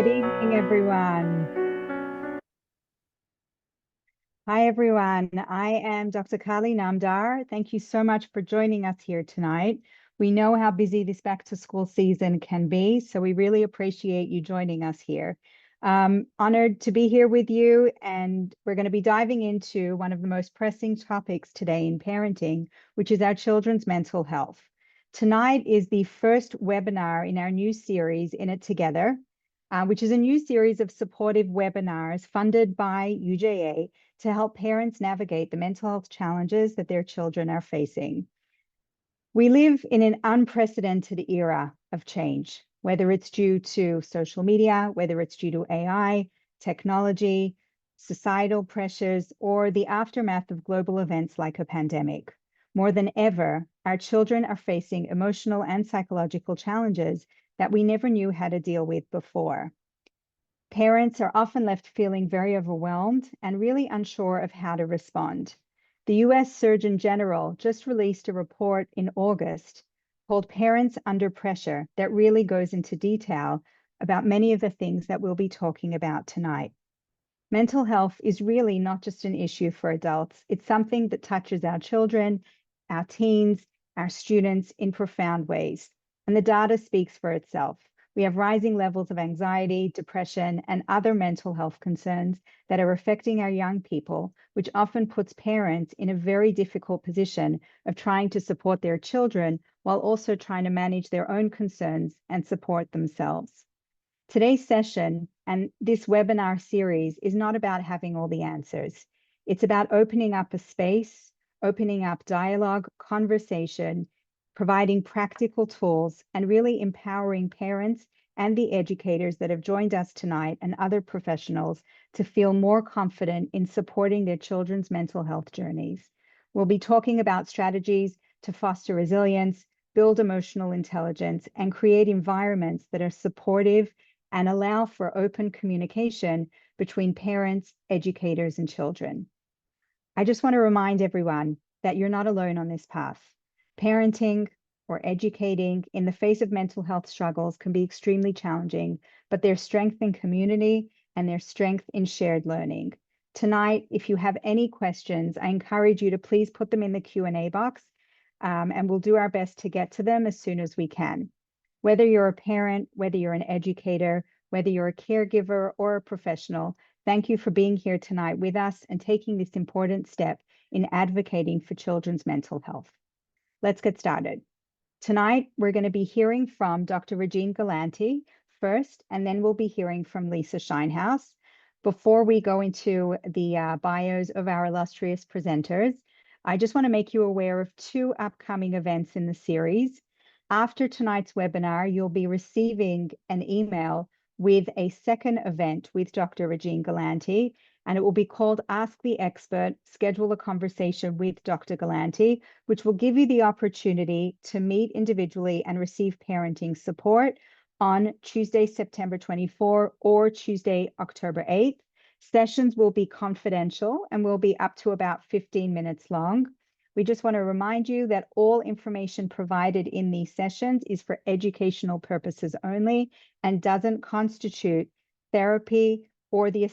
Good evening, everyone. Hi, everyone. I am Dr. Kali Namdar. Thank you so much for joining us here tonight. We know how busy this back to school season can be, so we really appreciate you joining us here. Honored to be here with you, and we're going to be diving into one of the most pressing topics today in parenting, which is our children's mental health. Tonight is the first webinar in our new series, In It Together, which is a new series of supportive webinars funded by UJA to help parents navigate the mental health challenges that their children are facing. We live in an unprecedented era of change, whether it's due to social media, whether it's due to AI, technology, societal pressures, or the aftermath of global events like a pandemic. More than ever, our children are facing emotional and psychological challenges that we never knew how to deal with before. Parents are often left feeling very overwhelmed and really unsure of how to respond. The US Surgeon General just released a report in August called Parents Under Pressure that really goes into detail about many of the things that we'll be talking about tonight. Mental health is really not just an issue for adults. It's something that touches our children, our teens, our students in profound ways. And the data speaks for itself. We have rising levels of anxiety, depression, and other mental health concerns that are affecting our young people, which often puts parents in a very difficult position of trying to support their children while also trying to manage their own concerns and support themselves. Today's session and this webinar series is not about having all the answers. It's about opening up a space, opening up dialogue, conversation, providing practical tools, and really empowering parents and the educators that have joined us tonight and other professionals to feel more confident in supporting their children's mental health journeys. We'll be talking about strategies to foster resilience, build emotional intelligence, and create environments that are supportive and allow for open communication between parents, educators, and children. I just want to remind everyone that you're not alone on this path. Parenting or educating in the face of mental health struggles can be extremely challenging, but there's strength in community and there's strength in shared learning. Tonight, if you have any questions, I encourage you to please put them in the Q&A box, and we'll do our best to get to them as soon as we can. Whether you're a parent, whether you're an educator, whether you're a caregiver or a professional, thank you for being here tonight with us and taking this important step in advocating for children's mental health. Let's get started. Tonight, we're going to be hearing from Dr. Regine Galanti first, and then we'll be hearing from Lisa Shinehouse. Before we go into the bios of our illustrious presenters, I just want to make you aware of two upcoming events in the series. After tonight's webinar, you'll be receiving an email with a second event with Dr. Regine Galanti, and it will be called Ask the Expert, Schedule a Conversation with Dr. Galanti, which will give you the opportunity to meet individually and receive parenting support on Tuesday, September 24 or Tuesday, October 8th. Sessions will be confidential and will be up to about 15 minutes long. We just want to remind you that all information provided in these sessions is for educational purposes only and doesn't constitute therapy or the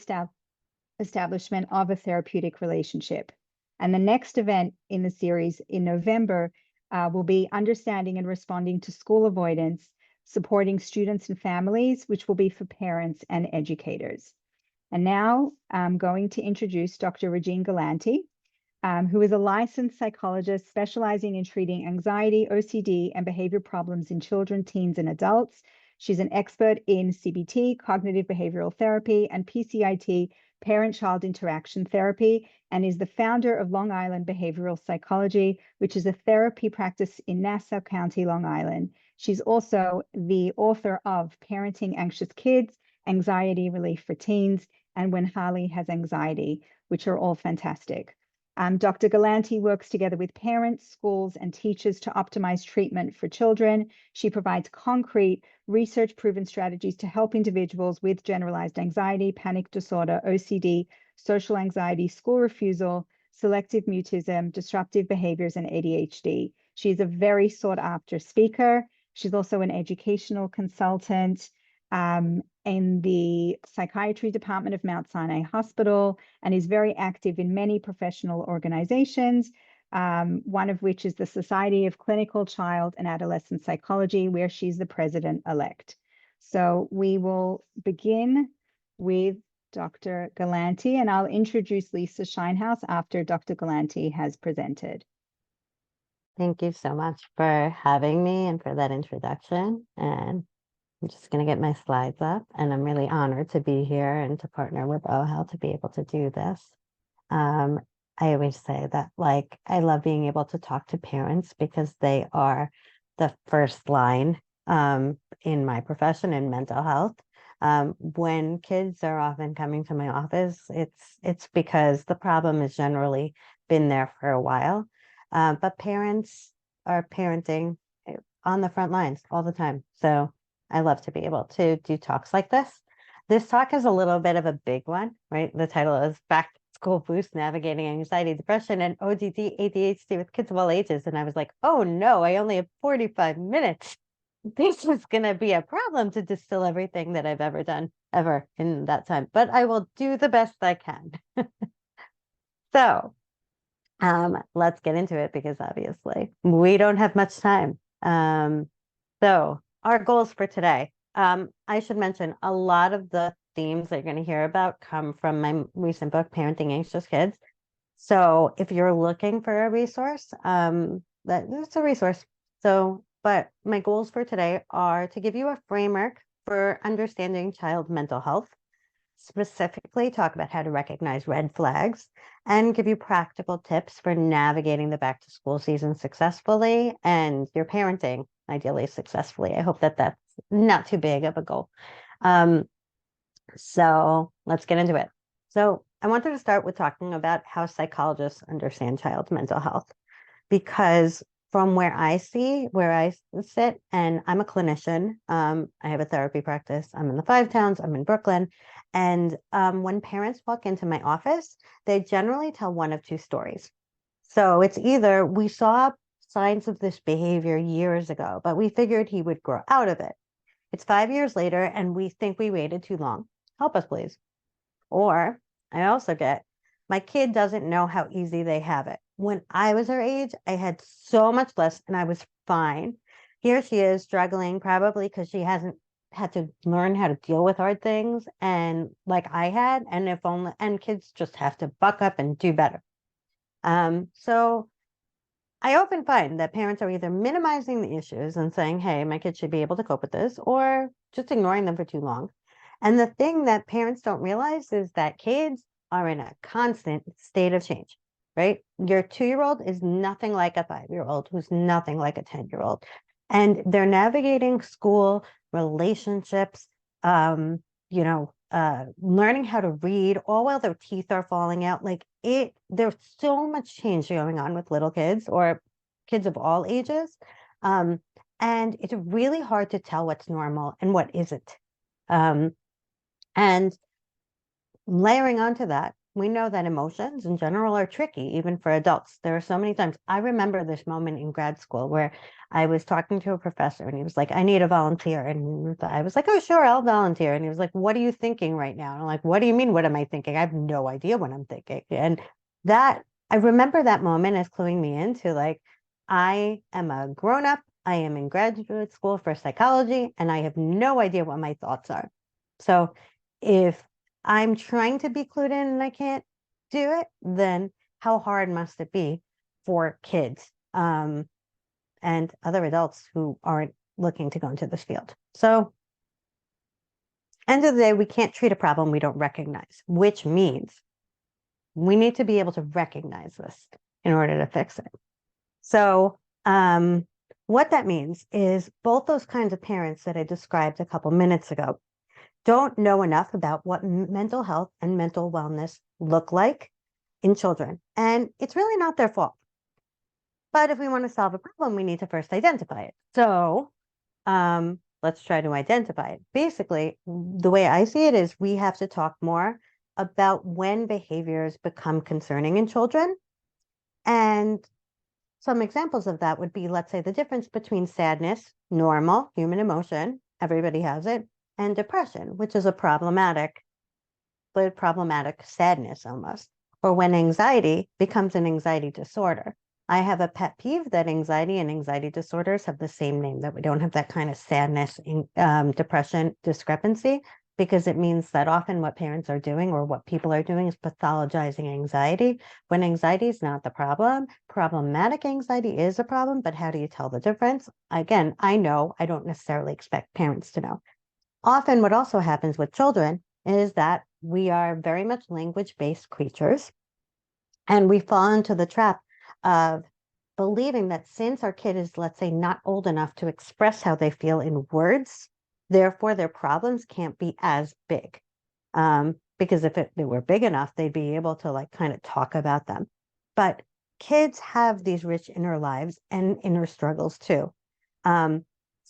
establishment of a therapeutic relationship. And the next event in the series in November will be Understanding and Responding to School Avoidance, Supporting Students and Families, which will be for parents and educators. And now I'm going to introduce Dr. Regine Galanti, who is a licensed psychologist specializing in treating anxiety, OCD, and behavior problems in children, teens, and adults. She's an expert in CBT, cognitive behavioral therapy, and PCIT, parent-child interaction therapy, and is the founder of Long Island Behavioral Psychology, which is a therapy practice in Nassau County, Long Island. She's also the author of Parenting Anxious Kids, Anxiety Relief for Teens, and When Harley Has Anxiety, which are all fantastic. Dr. Galanti works together with parents, schools, and teachers to optimize treatment for children. She provides concrete, research-proven strategies to help individuals with generalized anxiety, panic disorder, OCD, social anxiety, school refusal, selective mutism, disruptive behaviors, and ADHD. She's a very sought-after speaker. She's also an educational consultant. in the psychiatry department of Mount Sinai Hospital and is very active in many professional organizations, one of which is the Society of Clinical Child and Adolescent Psychology, where she's the president-elect. So we will begin with Dr. Galanti, and I'll introduce Lisa Shinehouse after Dr. Galanti has presented. Thank you so much for having me and for that introduction. And I'm just going to get my slides up, and I'm really honored to be here and to partner with OHEL to be able to do this. I always say that, like, I love being able to talk to parents because they are the first line in my profession in mental health. When kids are often coming to my office, it's because the problem has generally been there for a while. But parents are parenting on the front lines all the time. So I love to be able to do talks like this. This talk is a little bit of a big one, right? The title is Back to School Boost, Navigating Anxiety, Depression, and ODD, ADHD with Kids of All Ages. And I was like, oh no, I only have 45 minutes. This was going to be a problem to distill everything that I've ever done ever in that time, but I will do the best I can. So let's get into it because obviously we don't have much time. So our goals for today, I should mention a lot of the themes that you're going to hear about come from my recent book, Parenting Anxious Kids. So if you're looking for a resource, that's a resource. So, but my goals for today are to give you a framework for understanding child mental health, specifically talk about how to recognize red flags, and give you practical tips for navigating the back to school season successfully and your parenting ideally successfully. I hope that that's not too big of a goal. So let's get into it. So I wanted to start with talking about how psychologists understand child mental health, because from where I sit, and I'm a clinician, I have a therapy practice. I'm in the Five Towns, I'm in Brooklyn. And when parents walk into my office, they generally tell one of two stories. So it's either we saw signs of this behavior years ago, but we figured he would grow out of it. It's 5 years later, and we think we waited too long. Help us, please. Or I also get, my kid doesn't know how easy they have it. When I was her age, I had so much less and I was fine. Here she is struggling, probably because she hasn't had to learn how to deal with hard things and like I had, and if only, and kids just have to buck up and do better. So I often find that parents are either minimizing the issues and saying, hey, my kid should be able to cope with this, or just ignoring them for too long. And the thing that parents don't realize is that kids are in a constant state of change, right? Your 2-year-old is nothing like a 5-year-old who's nothing like a 10-year-old. And they're navigating school, relationships, learning how to read, all while their teeth are falling out. There's so much change going on with little kids or kids of all ages. And it's really hard to tell what's normal and what isn't. And layering onto that, we know that emotions in general are tricky, even for adults. There are so many times. I remember this moment in grad school where I was talking to a professor and he was like, I need a volunteer. And I was like, oh, sure, I'll volunteer. And he was like, what are you thinking right now? And I'm like, what do you mean? What am I thinking? I have no idea what I'm thinking. And that, I remember that moment as cluing me into like, I am a grown up. I am in graduate school for psychology and I have no idea what my thoughts are. So if I'm trying to be clued in and I can't do it, then how hard must it be for kids and other adults who aren't looking to go into this field? So, end of the day, we can't treat a problem we don't recognize, which means we need to be able to recognize this in order to fix it. So, what that means is both those kinds of parents that I described a couple minutes ago don't know enough about what mental health and mental wellness look like in children. And it's really not their fault. But if we want to solve a problem, we need to first identify it. So let's try to identify it. Basically, the way I see it is we have to talk more about when behaviors become concerning in children. And some examples of that would be, let's say, the difference between sadness, normal human emotion, everybody has it, and depression, which is a problematic sadness almost, or when anxiety becomes an anxiety disorder. I have a pet peeve that anxiety and anxiety disorders have the same name, that we don't have that kind of sadness, depression discrepancy, because it means that often what parents are doing or what people are doing is pathologizing anxiety when anxiety is not the problem. Problematic anxiety is a problem, but how do you tell the difference? Again, I know, I don't necessarily expect parents to know. Often what also happens with children is that we are very much language-based creatures, and we fall into the trap of believing that since our kid is, let's say, not old enough to express how they feel in words, therefore their problems can't be as big. Because if they were big enough, they'd be able to like kind of talk about them. But kids have these rich inner lives and inner struggles too.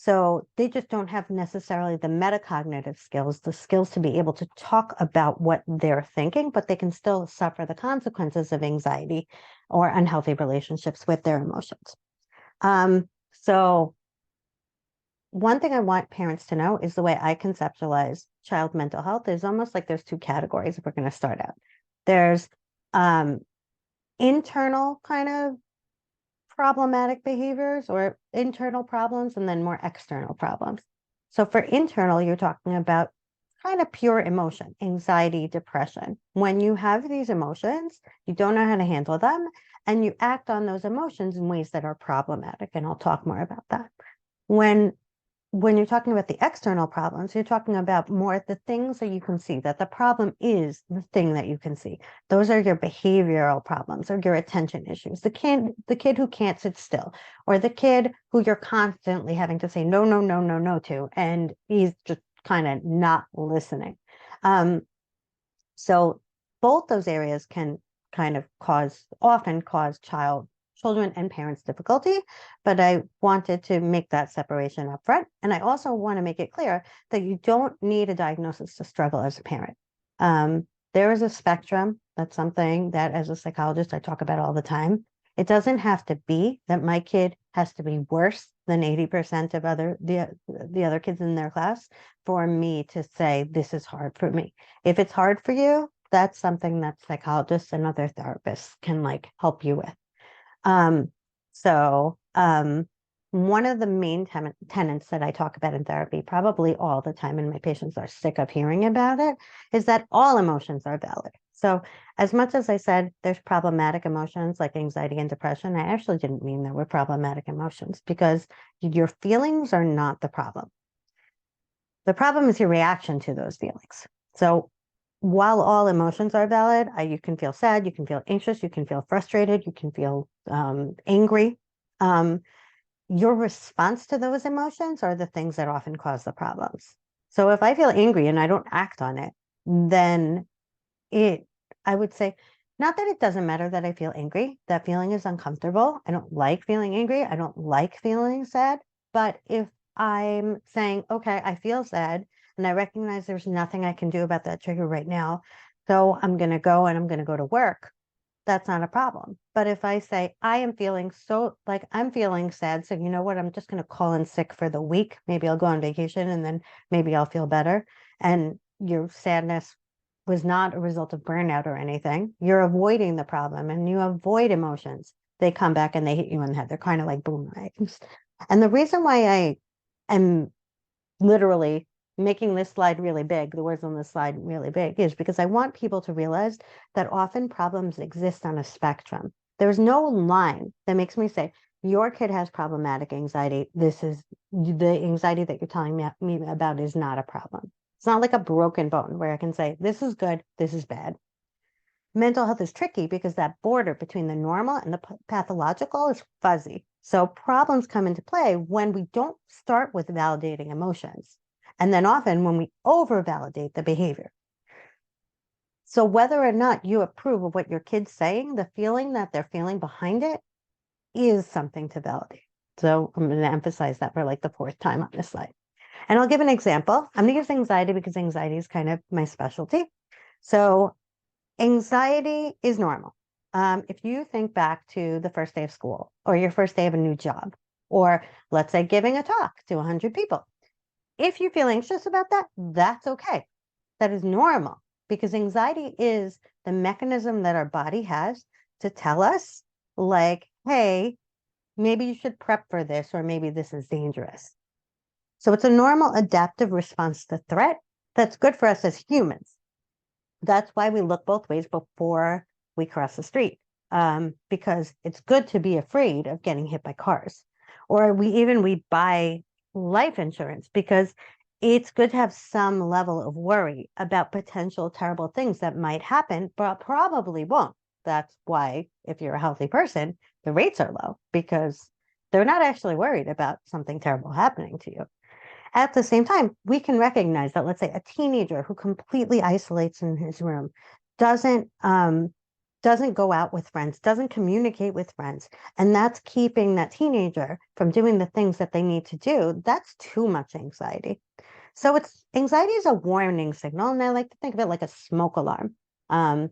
So they just don't have necessarily the metacognitive skills, the skills to be able to talk about what they're thinking, but they can still suffer the consequences of anxiety or unhealthy relationships with their emotions. So one thing I want parents to know is the way I conceptualize child mental health is almost like there's two categories if we're going to start out. There's internal kind of problematic behaviors or internal problems, and then more external problems. So for internal, you're talking about kind of pure emotion, anxiety, depression. When you have these emotions, you don't know how to handle them, and you act on those emotions in ways that are problematic. And I'll talk more about that. When you're talking about the external problems, you're talking about more the things that you can see, that the problem is the thing that you can see. Those are your behavioral problems or your attention issues. The kid who can't sit still, or the kid who you're constantly having to say no, no, no, no, no to, and he's just kind of not listening. So both those areas can kind of often cause children and parents difficulty, but I wanted to make that separation up front. And I also want to make it clear that you don't need a diagnosis to struggle as a parent. There is a spectrum. That's something that as a psychologist, I talk about all the time. It doesn't have to be that my kid has to be worse than 80% of the other kids in their class for me to say, this is hard for me. If it's hard for you, that's something that psychologists and other therapists can like help you with. One of the main tenets that I talk about in therapy, probably all the time, and my patients are sick of hearing about it, is that all emotions are valid. So as much as I said there's problematic emotions like anxiety and depression, I actually didn't mean there were problematic emotions, because your feelings are not the problem. The problem is your reaction to those feelings. So while all emotions are valid, you can feel sad, you can feel anxious, you can feel frustrated, you can feel angry. Your response to those emotions are the things that often cause the problems. So if I feel angry and I don't act on it, then I would say, not that it doesn't matter that I feel angry. That feeling is uncomfortable. I don't like feeling angry. I don't like feeling sad. But if I'm saying, okay, I feel sad, and I recognize there's nothing I can do about that trigger right now, so I'm going to go and I'm going to go to work, that's not a problem. But if I say, I'm feeling sad, so you know what, I'm just going to call in sick for the week. Maybe I'll go on vacation and then maybe I'll feel better. And your sadness was not a result of burnout or anything. You're avoiding the problem, and you avoid emotions. They come back and they hit you in the head. They're kind of like boomerangs. And the reason why I am literally making this slide really big, the words on this slide really big, is because I want people to realize that often problems exist on a spectrum. There's no line that makes me say, your kid has problematic anxiety. This is the anxiety that you're telling me about is not a problem. It's not like a broken bone where I can say, this is good, this is bad. Mental health is tricky because that border between the normal and the pathological is fuzzy. So problems come into play when we don't start with validating emotions, and then often when we over-validate the behavior. So whether or not you approve of what your kid's saying, the feeling that they're feeling behind it is something to validate. So I'm going to emphasize that for like the fourth time on this slide. And I'll give an example. I'm going to use anxiety because anxiety is kind of my specialty. So anxiety is normal. If you think back to the first day of school, or your first day of a new job, or let's say giving a talk to 100 people, If you feel anxious about that, that's okay. That is normal, because anxiety is the mechanism that our body has to tell us, like, hey, maybe you should prep for this, or maybe this is dangerous. So it's a normal adaptive response to threat that's good for us as humans. That's why we look both ways before we cross the street, because it's good to be afraid of getting hit by cars. Or we buy life insurance because it's good to have some level of worry about potential terrible things that might happen, but probably won't. That's why, if you're a healthy person, the rates are low, because they're not actually worried about something terrible happening to you. At the same time, we can recognize that, let's say, a teenager who completely isolates in his room, doesn't doesn't go out with friends, doesn't communicate with friends, and that's keeping that teenager from doing the things that they need to do. That's too much anxiety. So anxiety is a warning signal, and I like to think of it like a smoke alarm. Um,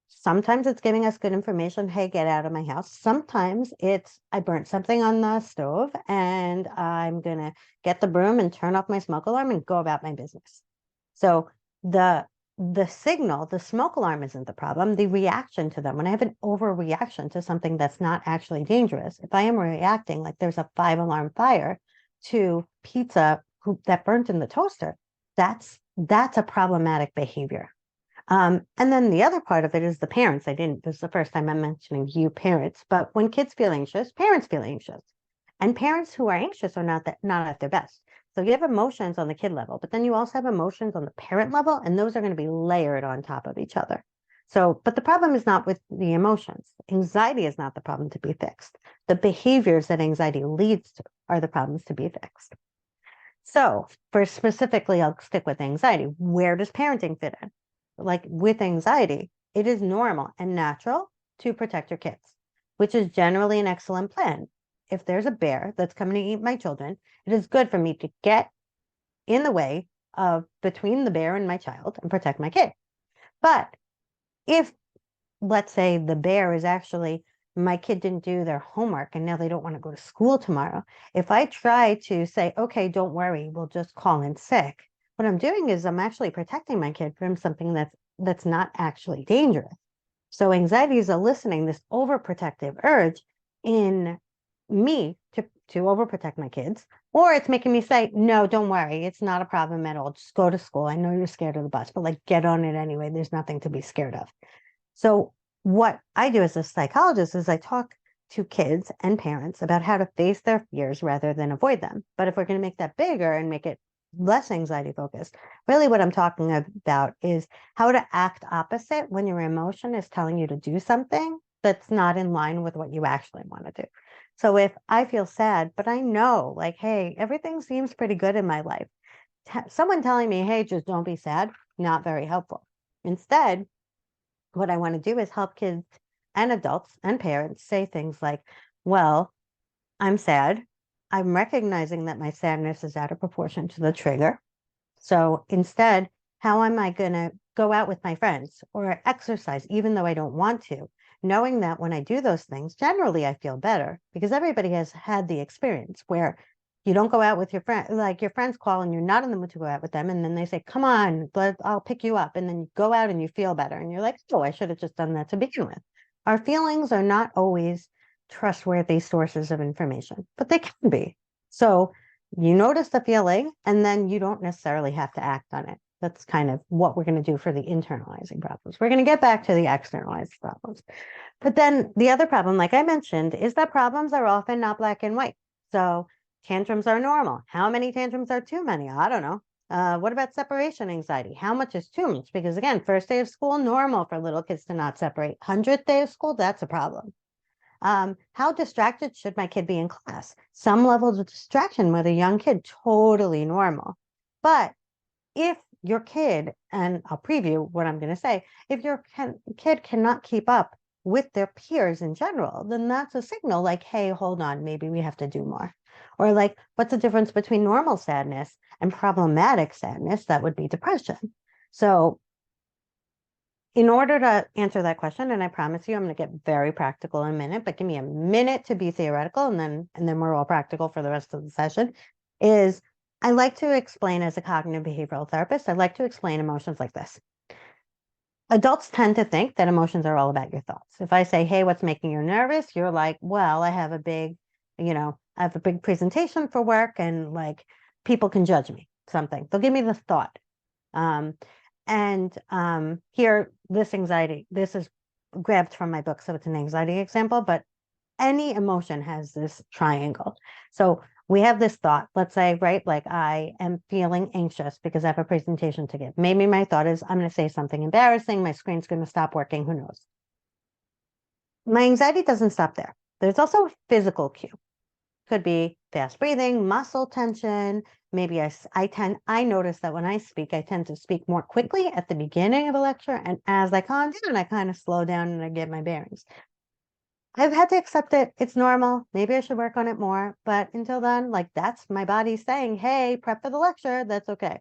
Sometimes it's giving us good information. Hey, get out of my house. Sometimes it's, I burnt something on the stove and I'm going to get the broom and turn off my smoke alarm and go about my business. So the signal, the smoke alarm isn't the problem. The reaction to them, when I have an overreaction to something that's not actually dangerous, if I am reacting like there's a 5-alarm fire to pizza that burnt in the toaster, that's a problematic behavior. And then the other part of it is the parents. This is the first time I'm mentioning you parents, but when kids feel anxious, parents feel anxious. And parents who are anxious are not at their best. So you have emotions on the kid level, but then you also have emotions on the parent level, and those are going to be layered on top of each other. So, but the problem is not with the emotions. Anxiety is not the problem to be fixed. The behaviors that anxiety leads to are the problems to be fixed. So for specifically, I'll stick with anxiety. Where does parenting fit in? Like with anxiety, it is normal and natural to protect your kids, which is generally an excellent plan. If there's a bear that's coming to eat my children, it is good for me to get in the way of between the bear and my child and protect my kid. But if, let's say, the bear is actually, my kid didn't do their homework and now they don't want to go to school tomorrow, if I try to say, okay, don't worry, we'll just call in sick, what I'm doing is I'm actually protecting my kid from something that's not actually dangerous. So anxiety is eliciting this overprotective urge in me to overprotect my kids, or it's making me say, no, don't worry, it's not a problem at all. Just go to school. I know you're scared of the bus, but like get on it anyway. There's nothing to be scared of. So what I do as a psychologist is I talk to kids and parents about how to face their fears rather than avoid them. But if we're going to make that bigger and make it less anxiety focused, really what I'm talking about is how to act opposite when your emotion is telling you to do something that's not in line with what you actually want to do. So if I feel sad, but I know, like, hey, everything seems pretty good in my life, someone telling me, hey, just don't be sad, not very helpful. Instead, what I want to do is help kids and adults and parents say things like, well, I'm sad. I'm recognizing that my sadness is out of proportion to the trigger. So instead, how am I going to go out with my friends or exercise, even though I don't want to? Knowing that when I do those things, generally I feel better, because everybody has had the experience where you don't go out with your friend, like your friends call and you're not in the mood to go out with them. And then they say, come on, I'll pick you up. And then you go out and you feel better. And you're like, oh, I should have just done that to begin with. Our feelings are not always trustworthy sources of information, but they can be. So you notice the feeling and then you don't necessarily have to act on it. That's kind of what we're going to do for the internalizing problems. We're going to get back to the externalized problems. But then the other problem, like I mentioned, is that problems are often not black and white. So tantrums are normal. How many tantrums are too many? I don't know. What about separation anxiety? How much is too much? Because again, first day of school, normal for little kids to not separate. 100th day of school, that's a problem. How distracted should my kid be in class? Some levels of distraction with a young kid, totally normal. But if your kid, and I'll preview what I'm going to say, if your kid cannot keep up with their peers in general, then that's a signal like, hey, hold on, maybe we have to do more. Or like, what's the difference between normal sadness and problematic sadness? That would be depression. So in order to answer that question, and I promise you, I'm going to get very practical in a minute, but give me a minute to be theoretical, and then we're all practical for the rest of the session, is I like to explain as a cognitive behavioral therapist, I like to explain emotions like this. Adults tend to think that emotions are all about your thoughts. If I say, hey, what's making you nervous? You're like, well, I have a big presentation for work and like people can judge me, something. They'll give me the thought. Here, this anxiety, this is grabbed from my book, so it's an anxiety example, but any emotion has this triangle. So we have this thought, let's say, right? Like I am feeling anxious because I have a presentation to give. Maybe my thought is I'm going to say something embarrassing. My screen's going to stop working. Who knows? My anxiety doesn't stop there. There's also a physical cue. Could be fast breathing, muscle tension. Maybe I notice that when I speak, I tend to speak more quickly at the beginning of a lecture. And as I calm down, I kind of slow down and I get my bearings. I've had to accept it. It's normal. Maybe I should work on it more. But until then, like that's my body saying, hey, prep for the lecture. That's okay.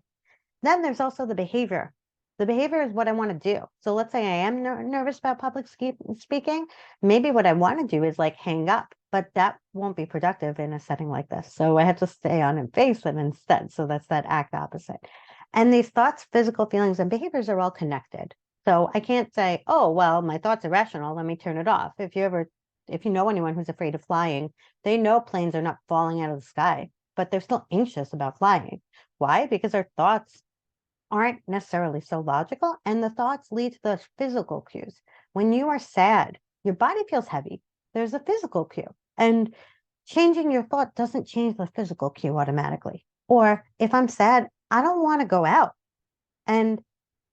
Then there's also the behavior. The behavior is what I want to do. So let's say I am nervous about public speaking. Maybe what I want to do is like hang up, but that won't be productive in a setting like this. So I have to stay on and face it instead. So that's that act opposite. And these thoughts, physical feelings, and behaviors are all connected. So I can't say, oh, well, my thoughts are rational. Let me turn it off. If you know anyone who's afraid of flying, they know planes are not falling out of the sky, but they're still anxious about flying. Why? Because their thoughts aren't necessarily so logical, and the thoughts lead to the physical cues. When you are sad, your body feels heavy. There's a physical cue, and changing your thought doesn't change the physical cue automatically. Or if I'm sad, I don't want to go out. And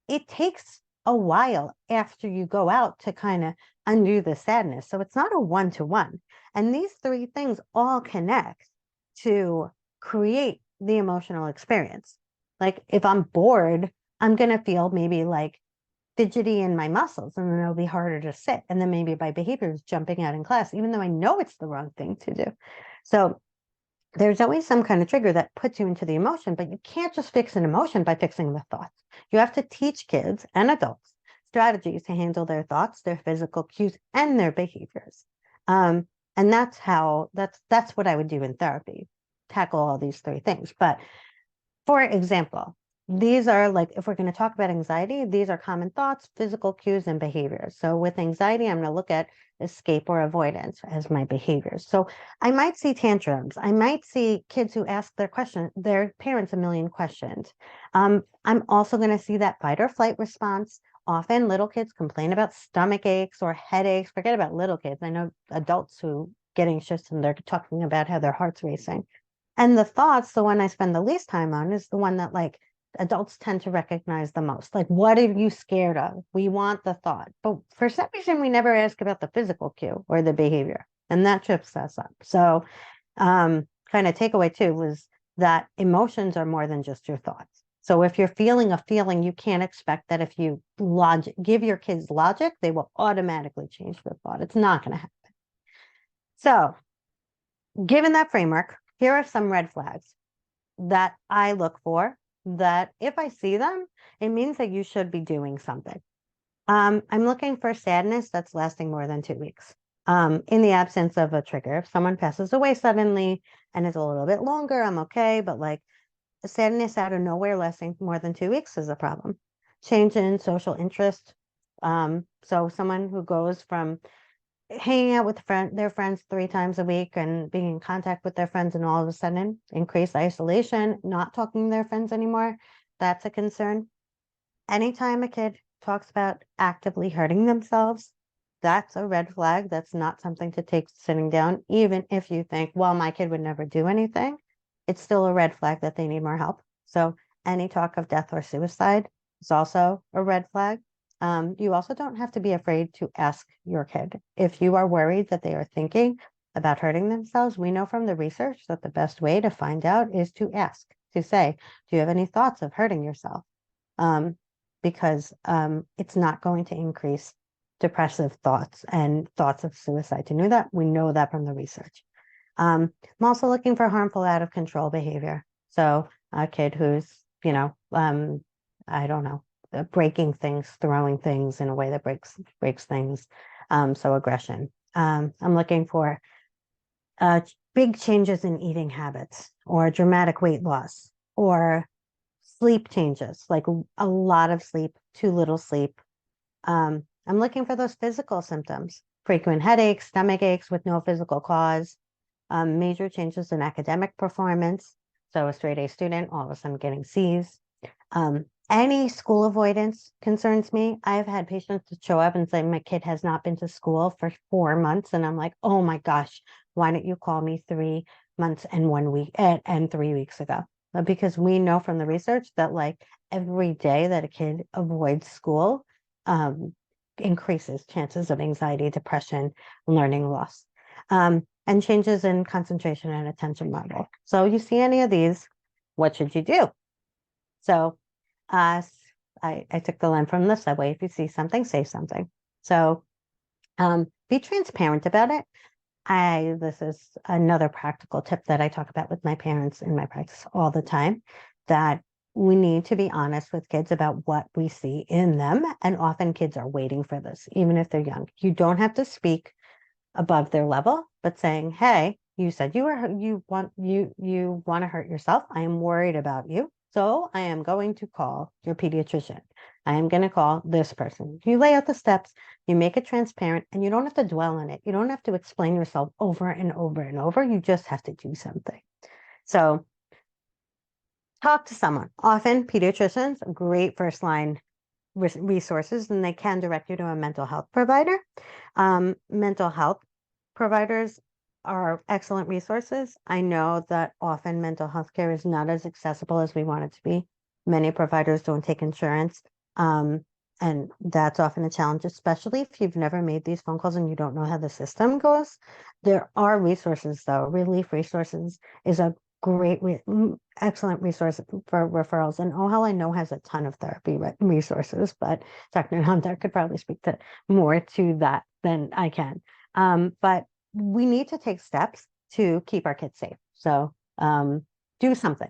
it takes a while after you go out to kind of undo the sadness. So it's not a one-to-one. And these three things all connect to create the emotional experience. Like if I'm bored, I'm going to feel maybe like fidgety in my muscles, and then it'll be harder to sit. And then maybe my behavior is jumping out in class, even though I know it's the wrong thing to do. So there's always some kind of trigger that puts you into the emotion, but you can't just fix an emotion by fixing the thoughts. You have to teach kids and adults strategies to handle their thoughts, their physical cues, and their behaviors. And that's what I would do in therapy, tackle all these three things. But for example, these are like, if we're going to talk about anxiety, these are common thoughts, physical cues, and behaviors. So with anxiety, I'm going to look at escape or avoidance as my behaviors. So I might see tantrums. I might see kids who ask their parents a million questions. I'm also going to see that fight or flight response. Often little kids complain about stomach aches or headaches. Forget about little kids. I know adults who get anxious and they're talking about how their heart's racing. And the thoughts, the one I spend the least time on, is the one that like adults tend to recognize the most. Like, what are you scared of? We want the thought. But for some reason, we never ask about the physical cue or the behavior. And that trips us up. So kind of takeaway too was that emotions are more than just your thoughts. So if you're feeling a feeling, you can't expect that if you give your kids logic, they will automatically change the thought. It's not going to happen. So given that framework, here are some red flags that I look for, that if I see them, it means that you should be doing something. I'm looking for sadness that's lasting more than 2 weeks. In the absence of a trigger, if someone passes away suddenly and it's a little bit longer, I'm okay. But like sadness out of nowhere lasting more than 2 weeks is a problem. Change in social interest. So someone who goes from hanging out with their friends 3 times a week and being in contact with their friends, and all of a sudden increased isolation, not talking to their friends anymore, that's a concern. Anytime a kid talks about actively hurting themselves, that's a red flag. That's not something to take sitting down. Even if you think, well, my kid would never do anything, it's still a red flag that they need more help. So any talk of death or suicide is also a red flag. You also don't have to be afraid to ask your kid. If you are worried that they are thinking about hurting themselves, we know from the research that the best way to find out is to ask, to say, do you have any thoughts of hurting yourself? Because it's not going to increase depressive thoughts and thoughts of suicide. We know that from the research. I'm also looking for harmful, out of control behavior. So a kid who's, I don't know, breaking things, throwing things in a way that breaks things. So aggression. I'm looking for big changes in eating habits or dramatic weight loss. or sleep changes, like a lot of sleep, too little sleep. I'm looking for those physical symptoms, frequent headaches, stomach aches with no physical cause, major changes in academic performance. So a straight A student, all of a sudden getting C's. Any school avoidance concerns me. I've had patients that show up and say, my kid has not been to school for 4 months. And I'm like, oh my gosh, why didn't you call me 3 months and 1 week and 3 weeks ago? Because we know from the research that like every day that a kid avoids school, increases chances of anxiety, depression, learning loss, and changes in concentration and attention level. So you see any of these, what should you do? So I took the line from the subway. If you see something, say something. So be transparent about it. This is another practical tip that I talk about with my parents in my practice all the time, that we need to be honest with kids about what we see in them. And often kids are waiting for this, even if they're young. You don't have to speak above their level, but saying, hey, you said you want to hurt yourself. I am worried about you. So I am going to call your pediatrician. I am going to call this person. You lay out the steps, you make it transparent, and you don't have to dwell on it. You don't have to explain yourself over and over and over. You just have to do something. So talk to someone. Often pediatricians, great first line resources, and they can direct you to a mental health provider. Mental health providers are excellent resources. I know that often mental health care is not as accessible as we want it to be. Many providers don't take insurance. And that's often a challenge, especially if you've never made these phone calls and you don't know how the system goes. There are resources, though. Relief Resources is a great, excellent resource for referrals. And OHEL, I know, has a ton of therapy resources, but Dr. Namdar could probably speak to more to that than I can. But we need to take steps to keep our kids safe. So do something.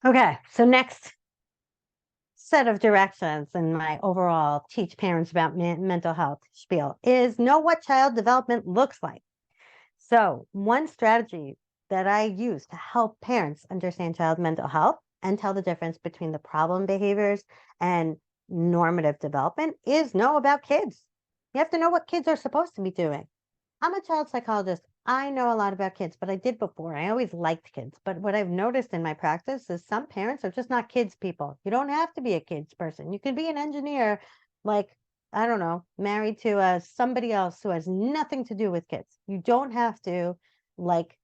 Okay, so next set of directions in my overall teach parents about mental health spiel is know what child development looks like. So one strategy that I use to help parents understand child mental health and tell the difference between the problem behaviors and normative development is know about kids. You have to know what kids are supposed to be doing. I'm a child psychologist. I know a lot about kids, but I did before. I always liked kids. But what I've noticed in my practice is some parents are just not kids people. You don't have to be a kids person. You can be an engineer, like, I don't know, married to somebody else who has nothing to do with kids. You don't have to like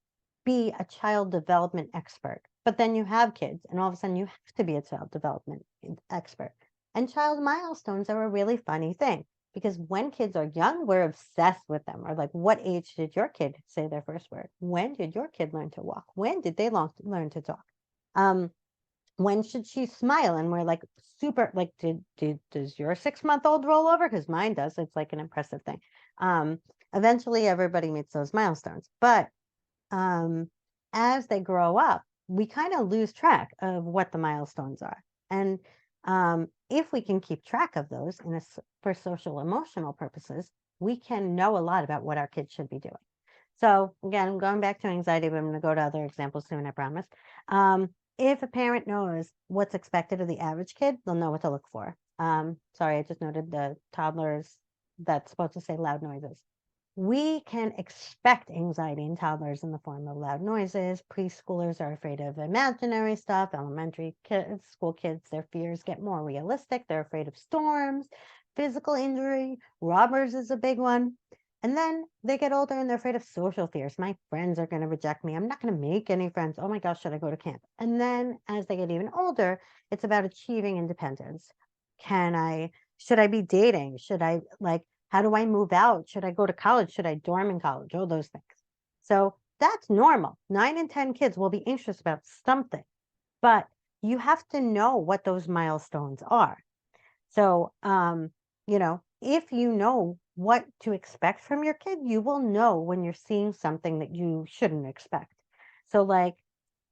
be a child development expert. But then you have kids, and all of a sudden you have to be a child development expert. And child milestones are a really funny thing. Because when kids are young, we're obsessed with them. Or like, what age did your kid say their first word? When did your kid learn to walk? When did they learn to talk? When should she smile? And we're like super like, does your 6-month-old roll over? Because mine does. It's like an impressive thing. Eventually, everybody meets those milestones. But as they grow up, we kind of lose track of what the milestones are. And if we can keep track of those for social emotional purposes, we can know a lot about what our kids should be doing. So again, I'm going back to anxiety, but I'm going to go to other examples soon, I promise. If a parent knows what's expected of the average kid, they'll know what to look for. Sorry, I just noted the toddlers that's supposed to say loud noises. We can expect anxiety in toddlers in the form of loud noises. Preschoolers are afraid of imaginary stuff. Elementary kids, school kids, their fears get more realistic. They're afraid of storms, physical injury, robbers is a big one. And then they get older and they're afraid of social fears. My friends are going to reject me. I'm not going to make any friends. Oh my gosh, should I go to camp? And then as they get even older, it's about achieving independence. Should I be dating? Should I how do I move out? Should I go to college? Should I dorm in college? All those things. So that's normal. 9 in 10 kids will be anxious about something, but you have to know what those milestones are. So, if you know what to expect from your kid, you will know when you're seeing something that you shouldn't expect. So like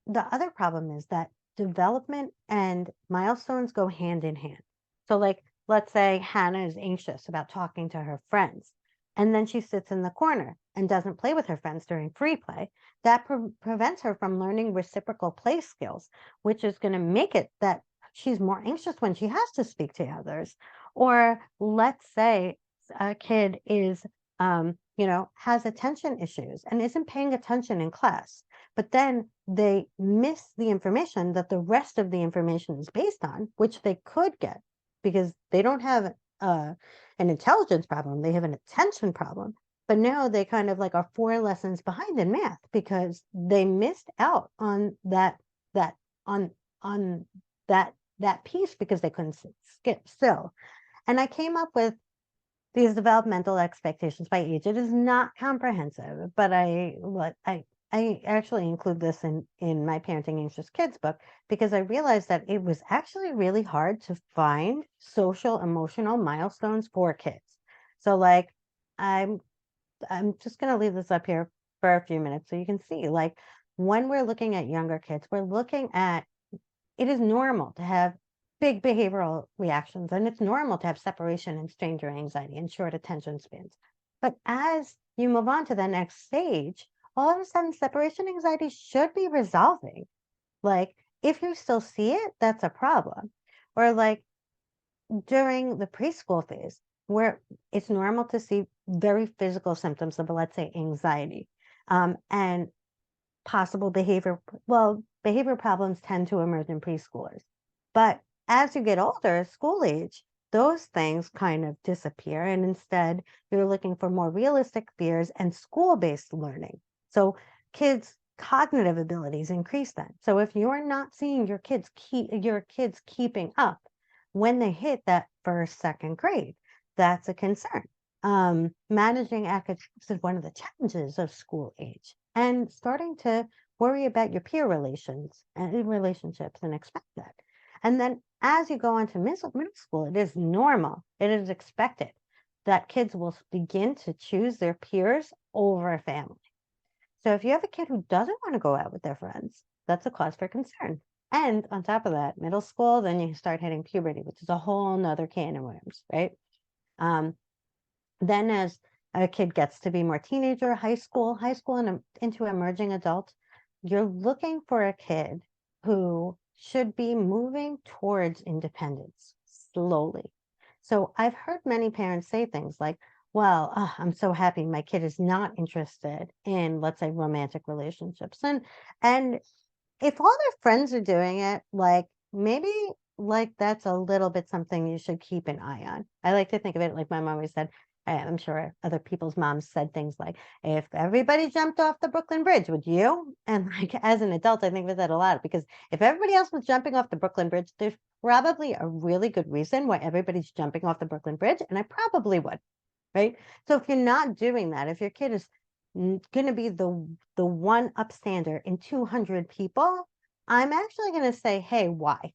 the other problem is that development and milestones go hand in hand. So like, let's say Hannah is anxious about talking to her friends. and then she sits in the corner and doesn't play with her friends during free play, that prevents her from learning reciprocal play skills, which is going to make it that she's more anxious when she has to speak to others. Or let's say a kid is, has attention issues and isn't paying attention in class, but then they miss the information that the rest of the information is based on, which they could get because they don't have an intelligence problem, they have an attention problem. But now they kind of like are 4 lessons behind in math because they missed out on that on that piece because they couldn't skip still. And I came up with these developmental expectations by age. It is not comprehensive, but I actually include this in my Parenting Anxious Kids book because I realized that it was actually really hard to find social emotional milestones for kids. So like I'm I'm just going to leave this up here for a few minutes so you can see like when we're looking at younger kids, we're looking at it is normal to have big behavioral reactions, and it's normal to have separation and stranger anxiety and short attention spans. But as you move on to the next stage, all of a sudden, separation anxiety should be resolving. Like, if you still see it, that's a problem. Or like during the preschool phase, where it's normal to see very physical symptoms of, let's say, anxiety, and possible behavior problems tend to emerge in preschoolers. But as you get older, school age, those things kind of disappear. And instead, you're looking for more realistic fears and school-based learning. So kids' cognitive abilities increase then. So if you're not seeing your kids keeping up when they hit that first, second grade, that's a concern. Managing academics is one of the challenges of school age, and starting to worry about your peer relationships and expect that. And then as you go on to middle school, it is normal, it is expected that kids will begin to choose their peers over family. So if you have a kid who doesn't want to go out with their friends, that's a cause for concern. And on top of that, middle school, then you start hitting puberty, which is a whole nother can of worms, right? Then as a kid gets to be more teenager, high school and into emerging adult, you're looking for a kid who should be moving towards independence slowly. So I've heard many parents say things like, well, I'm so happy my kid is not interested in, let's say, romantic relationships. And if all their friends are doing it, like maybe like that's a little bit something you should keep an eye on. I like to think of it like my mom always said, I'm sure other people's moms said things like, if everybody jumped off the Brooklyn Bridge, would you? And like as an adult, I think of that a lot because if everybody else was jumping off the Brooklyn Bridge, there's probably a really good reason why everybody's jumping off the Brooklyn Bridge, and I probably would, right? So if you're not doing that, if your kid is going to be the one upstander in 200 people, I'm actually going to say, hey, why?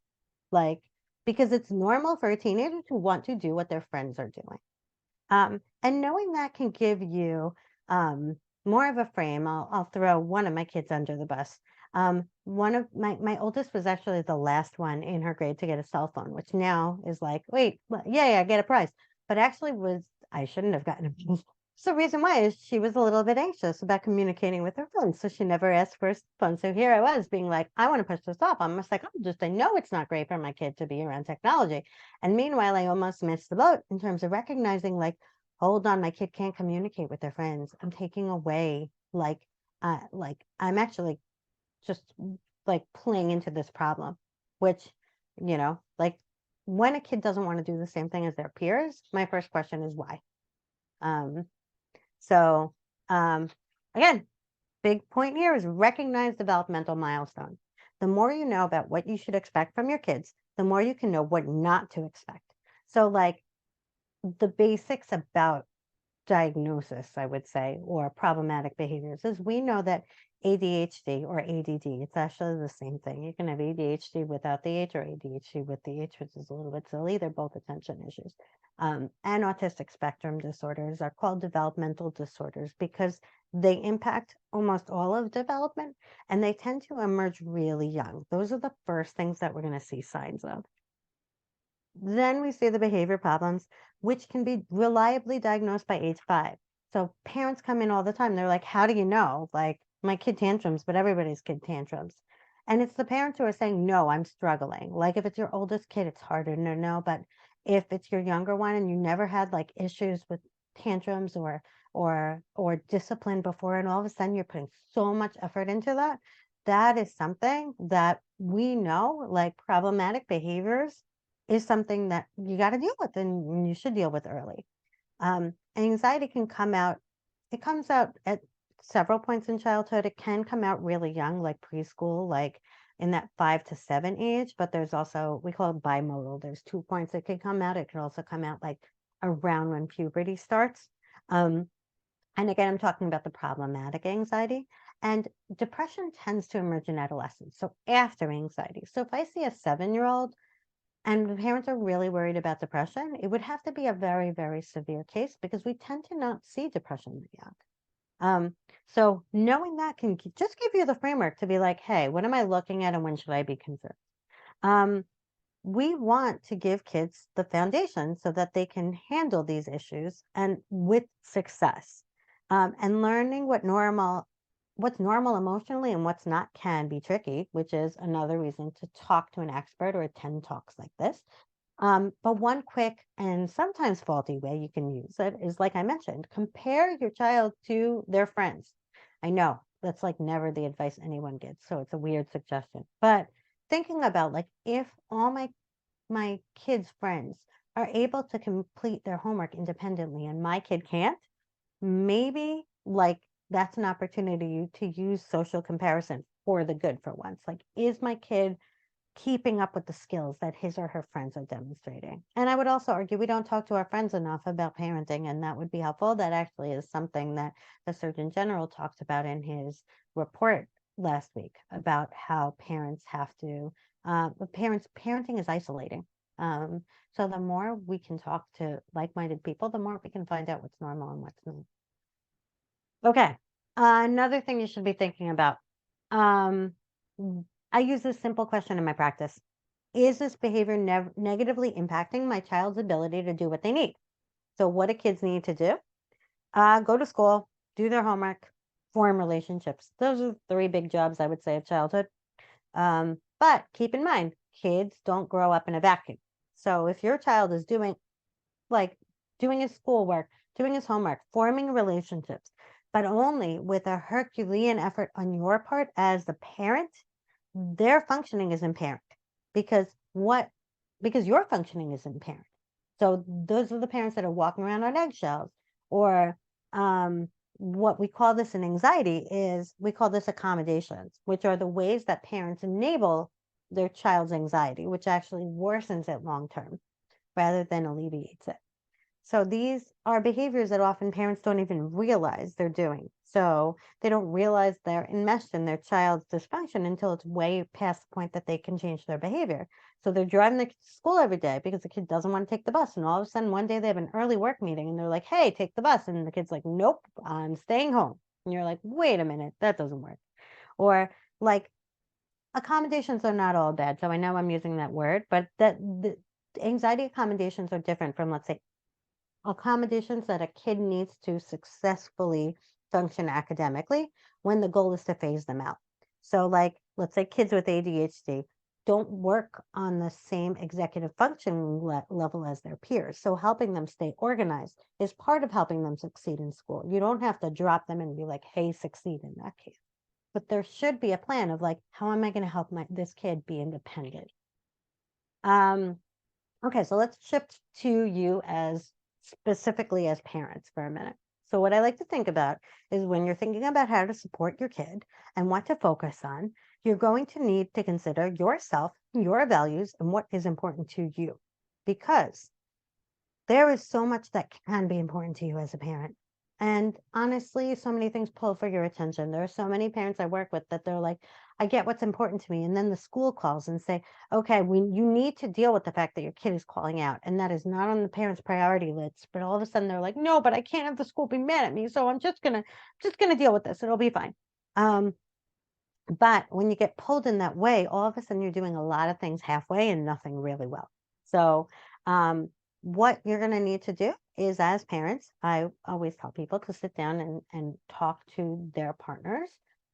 Like, because it's normal for a teenager to want to do what their friends are doing. And knowing that can give you more of a frame. I'll throw one of my kids under the bus. One of my oldest was actually the last one in her grade to get a cell phone, which now is like, wait, yeah, get a prize. But actually I shouldn't have gotten a So the reason why is she was a little bit anxious about communicating with her friends. So she never asked for a phone. So here I was being like, I want to push this off. I'm a psychologist. I know it's not great for my kid to be around technology. And meanwhile, I almost missed the boat in terms of recognizing like, hold on, my kid can't communicate with their friends. I'm taking away like I'm actually just like playing into this problem, which, like when a kid doesn't want to do the same thing as their peers, my first question is why? So again, big point here is recognize developmental milestones. The more you know about what you should expect from your kids, the more you can know what not to expect. So like the basics about diagnosis, I would say, or problematic behaviors is we know that ADHD or ADD, it's actually the same thing. You can have ADHD without the H or ADHD with the H, which is a little bit silly. They're both attention issues. And autistic spectrum disorders are called developmental disorders because they impact almost all of development and they tend to emerge really young. Those are the first things that we're going to see signs of. Then we see the behavior problems, which can be reliably diagnosed by age 5. So parents come in all the time. They're like, how do you know? Like, my kid tantrums, but everybody's kid tantrums. And it's the parents who are saying, no, I'm struggling. Like, if it's your oldest kid, it's harder to know. But if it's your younger one and you never had like issues with tantrums or discipline before, and all of a sudden you're putting so much effort into that, that is something that we know, like problematic behaviors is something that you got to deal with and you should deal with early. Anxiety can come out, it comes out at several points in childhood. It can come out really young, like preschool, like in that 5 to 7 age, but there's also, we call it bimodal. There's 2 points that can come out. It can also come out like around when puberty starts. Um, and again, I'm talking about the problematic anxiety. And depression tends to emerge in adolescence. So after anxiety. So if I see a 7-year-old and the parents are really worried about depression, it would have to be a very, very severe case because we tend to not see depression that young. So knowing that can just give you the framework to be like, hey, what am I looking at and when should I be concerned? Um, we want to give kids the foundation so that they can handle these issues and with success. And learning what's normal emotionally and what's not can be tricky, which is another reason to talk to an expert or attend talks like this. But one quick and sometimes faulty way you can use it is, like I mentioned, compare your child to their friends. I know that's like never the advice anyone gets, so it's a weird suggestion. But thinking about like if all my kids' friends are able to complete their homework independently and my kid can't, maybe like that's an opportunity to use social comparison for the good for once. Like, is my kid keeping up with the skills that his or her friends are demonstrating? And I would also argue we don't talk to our friends enough about parenting, and that would be helpful. That actually is something that the Surgeon General talked about in his report last week about how parents have to, parenting is isolating. So the more we can talk to like-minded people, the more we can find out what's normal and what's not. Okay. Another thing you should be thinking about. Um, I use this simple question in my practice. Is this behavior negatively impacting my child's ability to do what they need? So what do kids need to do? Go to school, do their homework, form relationships. Those are 3 big jobs I would say of childhood. But keep in mind, kids don't grow up in a vacuum. So if your child is doing his schoolwork, doing his homework, forming relationships, but only with a Herculean effort on your part as the parent, their functioning is impaired because your functioning is impaired. So those are the parents that are walking around on eggshells, or what we call this in anxiety is we call this accommodations, which are the ways that parents enable their child's anxiety, which actually worsens it long term rather than alleviates it. So these are behaviors that often parents don't even realize they're doing. So they don't realize they're enmeshed in their child's dysfunction until it's way past the point that they can change their behavior. So they're driving their kid to school every day because the kid doesn't want to take the bus. And all of a sudden, one day they have an early work meeting and they're like, hey, take the bus. And the kid's like, nope, I'm staying home. And you're like, wait a minute, that doesn't work. Or like, accommodations are not all bad. So I know I'm using that word, but the anxiety accommodations are different from, let's say, accommodations that a kid needs to successfully function academically when the goal is to phase them out. So, like, let's say kids with ADHD don't work on the same executive functioning level as their peers. So, helping them stay organized is part of helping them succeed in school. You don't have to drop them and be like, hey, succeed in that case. But there should be a plan of like, how am I going to help this kid be independent? Okay, so let's shift to you as specifically as parents for a minute. So what I like to think about is when you're thinking about how to support your kid and what to focus on, you're going to need to consider yourself, your values, and what is important to you. Because there is so much that can be important to you as a parent. And honestly, so many things pull for your attention. There are so many parents I work with that they're like, I get what's important to me. And then the school calls and say, okay, you need to deal with the fact that your kid is calling out. And that is not on the parents' priority list. But all of a sudden they're like, no, but I can't have the school be mad at me. So I'm just gonna deal with this. It'll be fine. But when you get pulled in that way, all of a sudden you're doing a lot of things halfway and nothing really well. So what you're going to need to do is, as parents, I always tell people to sit down and talk to their partners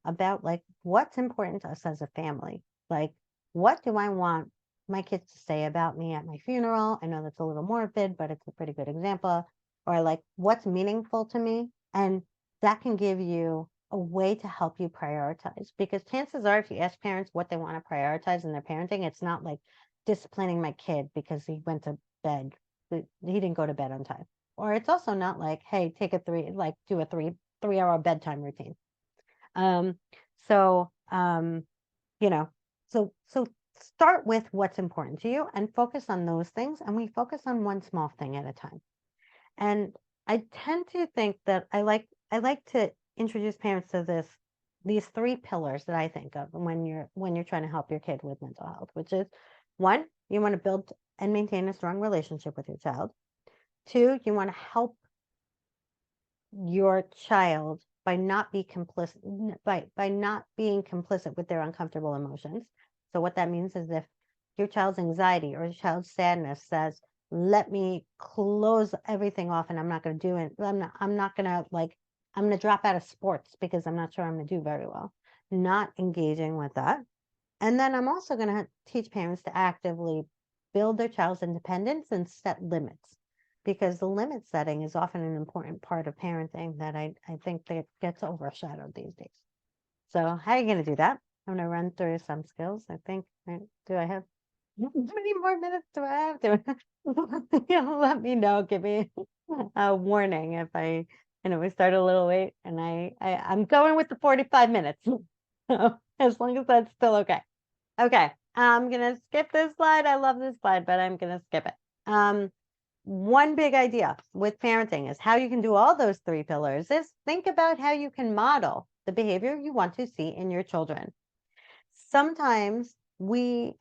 about like what's important to us as a family. Like, what do I want my kids to say about me at my funeral? I know that's a little morbid, but it's a pretty good example. Or like, what's meaningful to me? And that can give you a way to help you prioritize, because chances are, if you ask parents what they want to prioritize in their parenting, it's not like disciplining my kid because he went to bed, he didn't go to bed on time. Or it's also not like, hey, take a do a 3 hour bedtime routine. Um, so you know, so start with what's important to you and focus on those things. And we focus on one small thing at a time. And I tend to think that I like to introduce parents to these 3 pillars that I think of when you're trying to help your kid with mental health, which is, 1, you want to build and maintain a strong relationship with your child. 2, you want to help your child by not be complicit by not being complicit with their uncomfortable emotions. So what that means is, if your child's anxiety or your child's sadness says, let me close everything off and I'm not going to do it. I'm not going to I'm going to drop out of sports because I'm not sure I'm going to do very well. Not engaging with that. And then I'm also going to teach parents to actively build their child's independence and set limits, because the limit setting is often an important part of parenting that I think that gets overshadowed these days. So how are you going to do that? I'm going to run through some skills. I think, do I have, how many more minutes do I have? Let me know. Give me a warning if we start a little late, and I'm going with the 45 minutes. As long as that's still okay. Okay, I'm gonna skip this slide. I love this slide, but I'm gonna skip it. One big idea with parenting is how you can do all those 3 pillars is think about how you can model the behavior you want to see in your children. Sometimes we're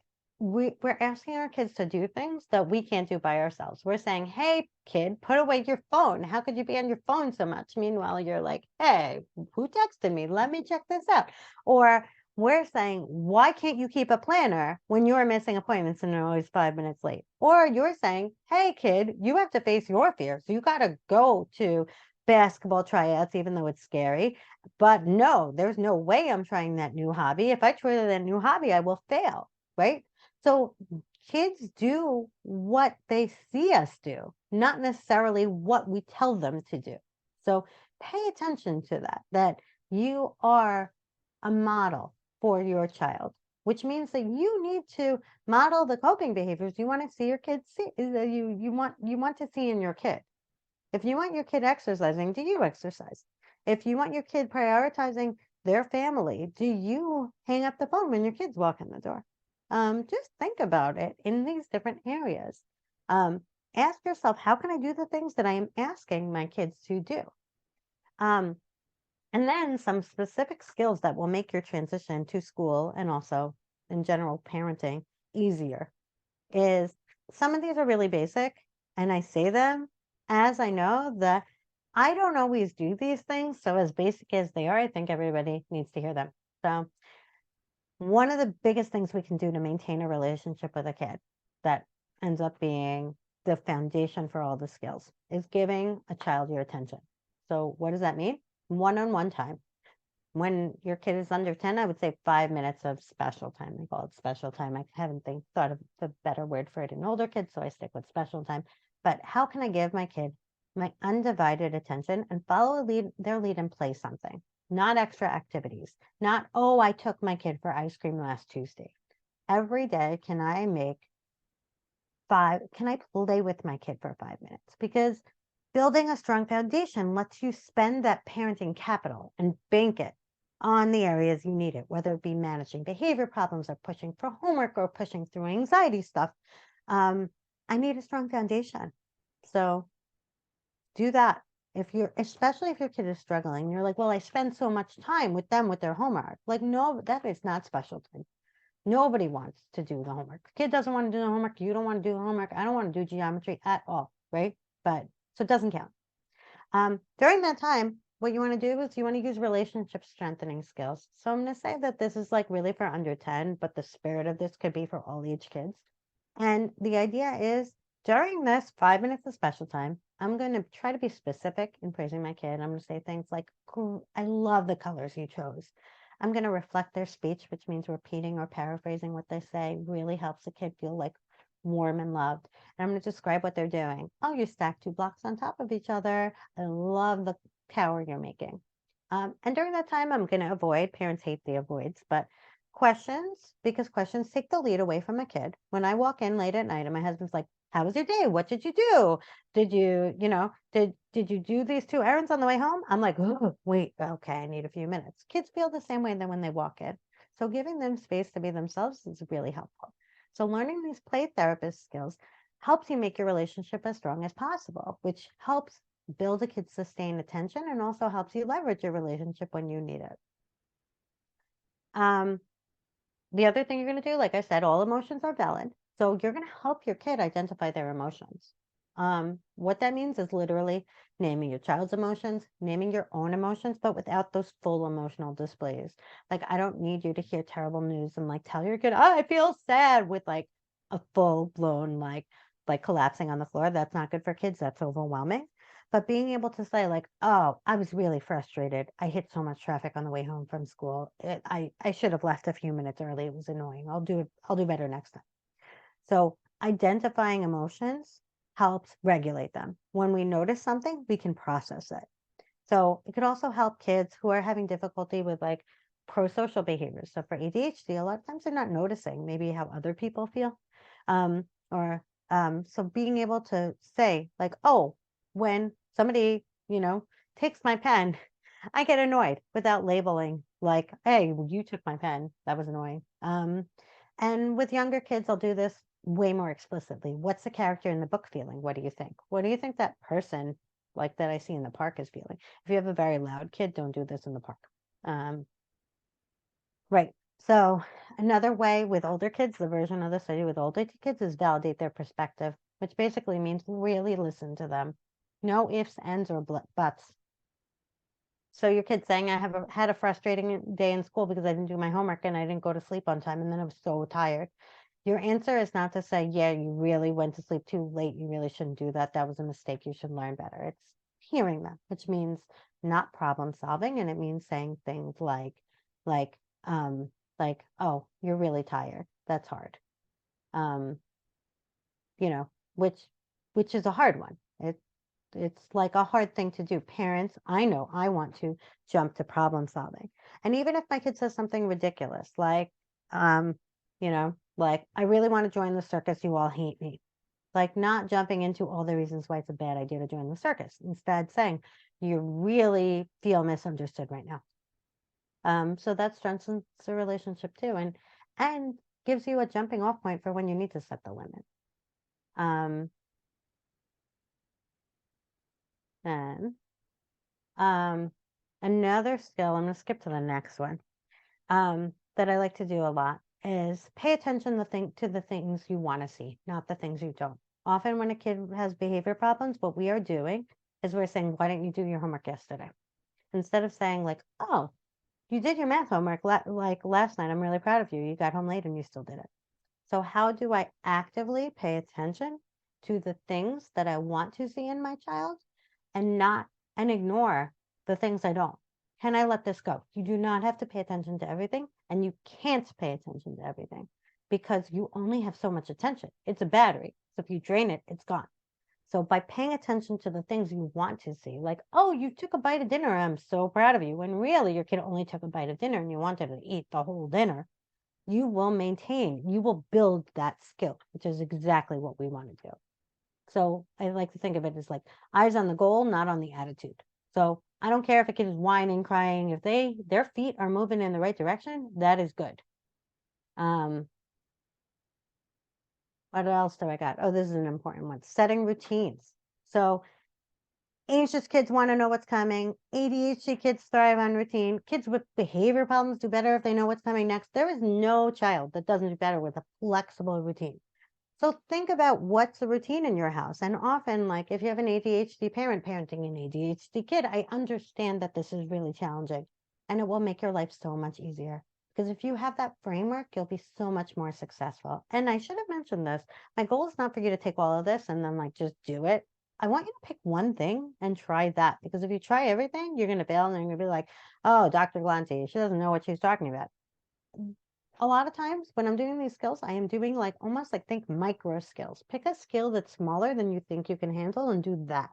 asking our kids to do things that we can't do by ourselves. We're saying, hey, kid, put away your phone. How could you be on your phone so much? Meanwhile, you're like, hey, who texted me? Let me check this out. Or we're saying, why can't you keep a planner when you're missing appointments and you're always 5 minutes late? Or you're saying, hey, kid, you have to face your fears. You got to go to basketball tryouts, even though it's scary. But no, there's no way I'm trying that new hobby. If I try that new hobby, I will fail, right? So kids do what they see us do, not necessarily what we tell them to do. So pay attention to that you are a model for your child, which means that you need to model the coping behaviors you want to see your kids see, you want to see in your kid. If you want your kid exercising, do you exercise? If you want your kid prioritizing their family, do you hang up the phone when your kids walk in the door? Just think about it in these different areas. Ask yourself, how can I do the things that I am asking my kids to do? And then some specific skills that will make your transition to school and also in general parenting easier is, some of these are really basic, and I say them as I know that I don't always do these things. So as basic as they are, I think everybody needs to hear them. So one of the biggest things we can do to maintain a relationship with a kid that ends up being the foundation for all the skills is giving a child your attention. So what does that mean? One-on-one time. When your kid is under 10, I would say 5 minutes of special time. I call it special time. I haven't thought of the better word for it in older kids, so I stick with special time. But how can I give my kid my undivided attention and follow their lead and play something? Not extra activities. Not, oh, I took my kid for ice cream last Tuesday. Every day, can I play with my kid for 5 minutes? Because building a strong foundation lets you spend that parenting capital and bank it on the areas you need it, whether it be managing behavior problems or pushing for homework or pushing through anxiety stuff. I need a strong foundation. So do that. Especially if your kid is struggling, you're like, well, I spend so much time with them with their homework. Like, no, that is not special time. Nobody wants to do the homework. The kid doesn't want to do the homework. You don't want to do the homework. I don't want to do geometry at all, right? So it doesn't count. During that time, what you want to do is you want to use relationship strengthening skills. So I'm going to say that this is like really for under 10, but the spirit of this could be for all age kids. And the idea is during this 5 minutes of special time, I'm going to try to be specific in praising my kid. I'm going to say things like, I love the colors you chose. I'm going to reflect their speech, which means repeating or paraphrasing what they say really helps the kid feel like warm and loved. And I'm going to describe what they're doing. Oh, you stack 2 blocks on top of each other. I love the tower you're making. And during that time, I'm going to avoid, parents hate the avoids, but questions, because questions take the lead away from a kid. When I walk in late at night and my husband's like, how was your day? What did you do? Did you, did you do these 2 errands on the way home? I'm like, oh, wait, okay, I need a few minutes. Kids feel the same way than when they walk in. So giving them space to be themselves is really helpful. So learning these play therapist skills helps you make your relationship as strong as possible, which helps build a kid's sustained attention and also helps you leverage your relationship when you need it. The other thing you're going to do, like I said, all emotions are valid. So you're going to help your kid identify their emotions. What that means is literally naming your child's emotions, naming your own emotions, but without those full emotional displays. Like, I don't need you to hear terrible news and like tell your kid, oh, I feel sad, with like a full blown, like collapsing on the floor. That's not good for kids. That's overwhelming. But being able to say like, oh, I was really frustrated. I hit so much traffic on the way home from school. I should have left a few minutes early. It was annoying. I'll do better next time. So identifying emotions helps regulate them. When we notice something, we can process it. So it could also help kids who are having difficulty with like pro-social behaviors. So for ADHD, a lot of times they're not noticing maybe how other people feel. Or so being able to say like, oh, when somebody, takes my pen, I get annoyed without labeling like, hey, you took my pen. That was annoying. And with younger kids, I'll do this way more explicitly. What's the character in the book feeling? What do you think? What do you think that person like that I see in the park is feeling? If you have a very loud kid, don't do this in the park. Right. So another way with older kids, the version of the study with older kids is validate their perspective, which basically means really listen to them. No ifs, ands, or buts. So your kid's saying, I had a frustrating day in school because I didn't do my homework and I didn't go to sleep on time and then I was so tired. Your answer is not to say, yeah, you really went to sleep too late. You really shouldn't do that. That was a mistake. You should learn better. It's hearing them, which means not problem solving. And it means saying things like, oh, you're really tired. That's hard. Um, you know, which is a hard one. It's like a hard thing to do. Parents, I know I want to jump to problem solving. And even if my kid says something ridiculous, like, like, I really want to join the circus, you all hate me. Like, not jumping into all the reasons why it's a bad idea to join the circus. Instead saying, you really feel misunderstood right now. So that strengthens the relationship too, and gives you a jumping off point for when you need to set the limit. Then another skill, I'm going to skip to the next one, that I like to do a lot is pay attention to the things you want to see, not the things you don't. Often when a kid has behavior problems, what we are doing is we're saying, why didn't you do your homework yesterday? Instead of saying like, oh, you did your math homework like last night. I'm really proud of you. You got home late and you still did it. So how do I actively pay attention to the things that I want to see in my child and ignore the things I don't? Can I let this go? You do not have to pay attention to everything, and you can't pay attention to everything because you only have so much attention. It's a battery. So if you drain it, it's gone. So by paying attention to the things you want to see, like, oh, you took a bite of dinner, I'm so proud of you, when really your kid only took a bite of dinner and you wanted to eat the whole dinner, you will build that skill, which is exactly what we want to do. So I like to think of it as like eyes on the goal, not on the attitude. So I don't care if a kid is whining, crying, if their feet are moving in the right direction, that is good. What else do I got? Oh, this is an important one. Setting routines. So anxious kids want to know what's coming. ADHD kids thrive on routine. Kids with behavior problems do better if they know what's coming next. There is no child that doesn't do better with a flexible routine. So think about what's the routine in your house. And often, like if you have an ADHD parent parenting an ADHD kid, I understand that this is really challenging and it will make your life so much easier. Because if you have that framework, you'll be so much more successful. And I should have mentioned this. My goal is not for you to take all of this and then like just do it. I want you to pick one thing and try that. Because if you try everything, you're going to fail and you're going to be like, oh, Dr. Galante, she doesn't know what she's talking about. A lot of times when I'm doing these skills, I am doing like almost like think micro skills. Pick a skill that's smaller than you think you can handle and do that.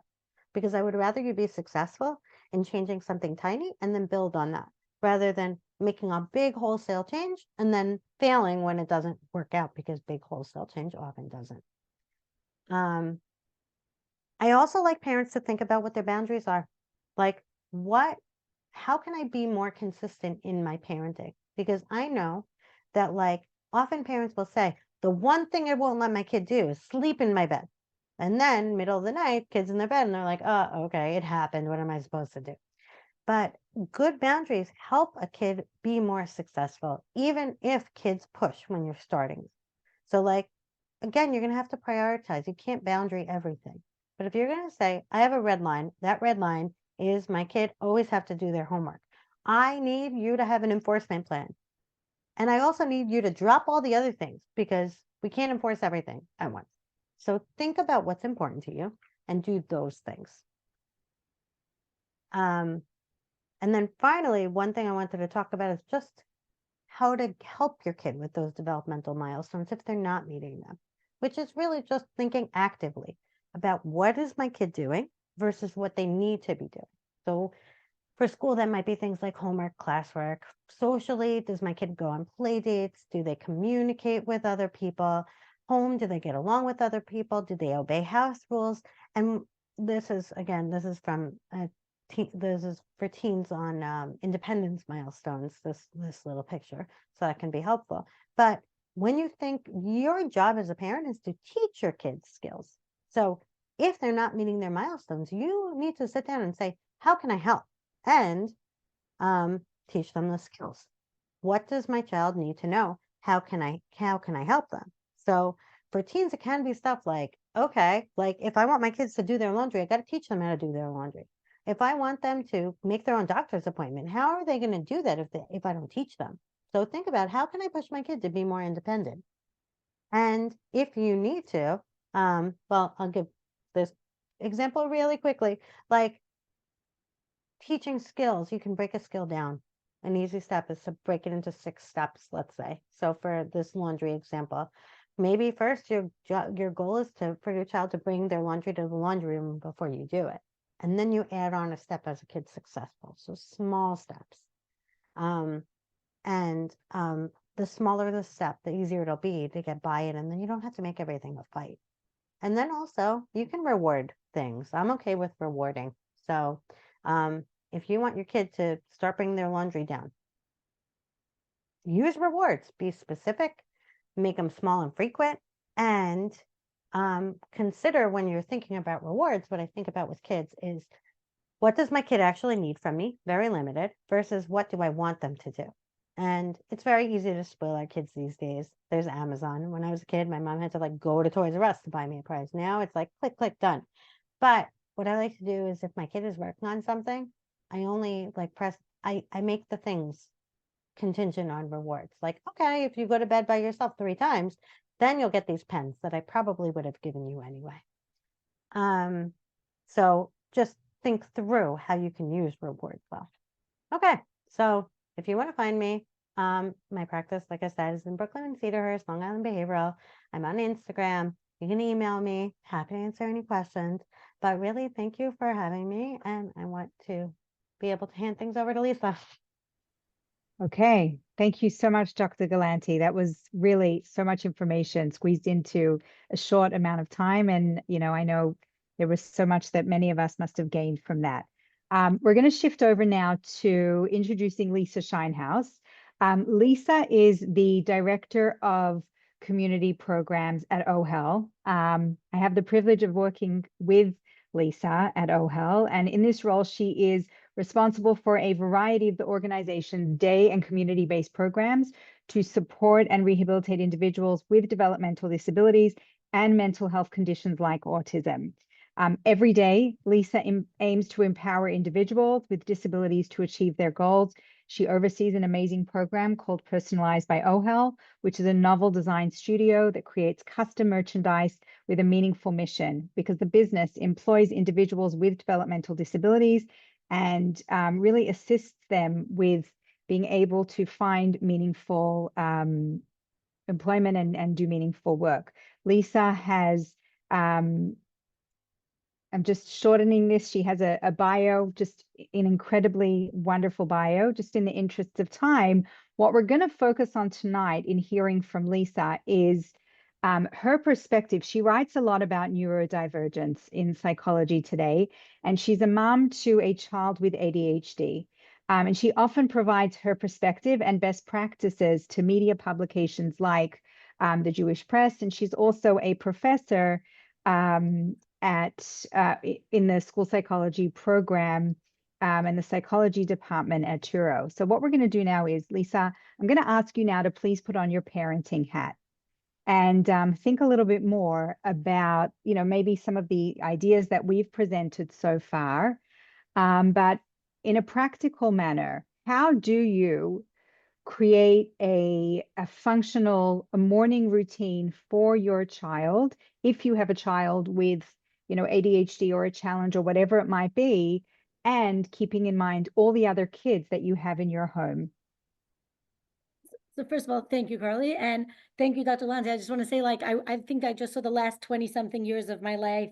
Because I would rather you be successful in changing something tiny and then build on that rather than making a big wholesale change and then failing when it doesn't work out because big wholesale change often doesn't. I also like parents to think about what their boundaries are. Like, how can I be more consistent in my parenting? Because I know that, like, often parents will say, the one thing I won't let my kid do is sleep in my bed. And then, middle of the night, kids in their bed, and they're like, oh, okay, it happened. What am I supposed to do? But good boundaries help a kid be more successful, even if kids push when you're starting. So, like, again, you're going to have to prioritize. You can't boundary everything. But if you're going to say, I have a red line, that red line is my kid always have to do their homework. I need you to have an enforcement plan. And I also need you to drop all the other things because we can't enforce everything at once. So think about what's important to you and do those things. And then finally, one thing I wanted to talk about is just how to help your kid with those developmental milestones if they're not meeting them, which is really just thinking actively about what is my kid doing versus what they need to be doing. So for school, that might be things like homework, classwork. Socially, does my kid go on play dates? Do they communicate with other people? Home, do they get along with other people? Do they obey house rules? And this is, again, this is from this is for teens on independence milestones, this little picture, so that can be helpful. But when you think your job as a parent is to teach your kids skills. So if they're not meeting their milestones, you need to sit down and say, how can I help? And teach them the skills. What does my child need to know? How can I help them? So for teens, it can be stuff like, okay, like if I want my kids to do their laundry, I got to teach them how to do their laundry. If I want them to make their own doctor's appointment, how are they going to do that if I don't teach them? So think about, how can I push my kid to be more independent? And if you need to, well, I'll give this example really quickly. Like teaching skills, you can break a skill down. An easy step is to break it into 6 steps, let's say. So for this laundry example, maybe first your goal is for your child to bring their laundry to the laundry room before you do it. And then you add on a step as a kid's successful. So small steps. The smaller the step, the easier it'll be to get by it. And then you don't have to make everything a fight. And then also you can reward things. I'm okay with rewarding. So if you want your kid to start bringing their laundry down, use rewards, be specific, make them small and frequent, and consider when you're thinking about rewards, what I think about with kids is, what does my kid actually need from me? Very limited, versus what do I want them to do? And it's very easy to spoil our kids these days. There's Amazon. When I was a kid, my mom had to like go to Toys R Us to buy me a prize. Now it's like click, click, done. But what I like to do is if my kid is working on something, I only like I make the things contingent on rewards. Like, okay, if you go to bed by yourself 3 times, then you'll get these pens that I probably would have given you anyway. So just think through how you can use rewards well. Okay, so if you want to find me, my practice, like I said, is in Brooklyn and Cedarhurst, Long Island Behavioral. I'm on Instagram. You can email me. Happy to answer any questions. But really, thank you for having me. And I want to be able to hand things over to Lisa. Okay, thank you so much, Dr. Galante. That was really so much information squeezed into a short amount of time. And, I know there was so much that many of us must have gained from that. We're going to shift over now to introducing Lisa Shinehouse. Lisa is the Director of Community Programs at OHEL. I have the privilege of working with Lisa at OHEL, and in this role, she is responsible for a variety of the organization's day and community-based programs to support and rehabilitate individuals with developmental disabilities and mental health conditions like autism. Every day, Lisa aims to empower individuals with disabilities to achieve their goals. She oversees an amazing program called Personalized by OHEL, which is a novel design studio that creates custom merchandise with a meaningful mission, because the business employs individuals with developmental disabilities and really assists them with being able to find meaningful employment and do meaningful work. Lisa has, I'm just shortening this. She has a bio, just an incredibly wonderful bio. Just in the interest of time, what we're going to focus on tonight in hearing from Lisa is her perspective. She writes a lot about neurodivergence in Psychology Today, and she's a mom to a child with ADHD. And she often provides her perspective and best practices to media publications like the Jewish Press. And she's also a professor in the school psychology program and the psychology department at Touro. So what we're going to do now is, Lisa, I'm going to ask you now to please put on your parenting hat and think a little bit more about, maybe some of the ideas that we've presented so far, but in a practical manner. How do you create a functional morning routine for your child if you have a child with ADHD or a challenge or whatever it might be, and keeping in mind all the other kids that you have in your home? So first of all, thank you, Carly, and thank you, Dr. Lanzi. I just want to say, like, I think I just saw the last 20-something years of my life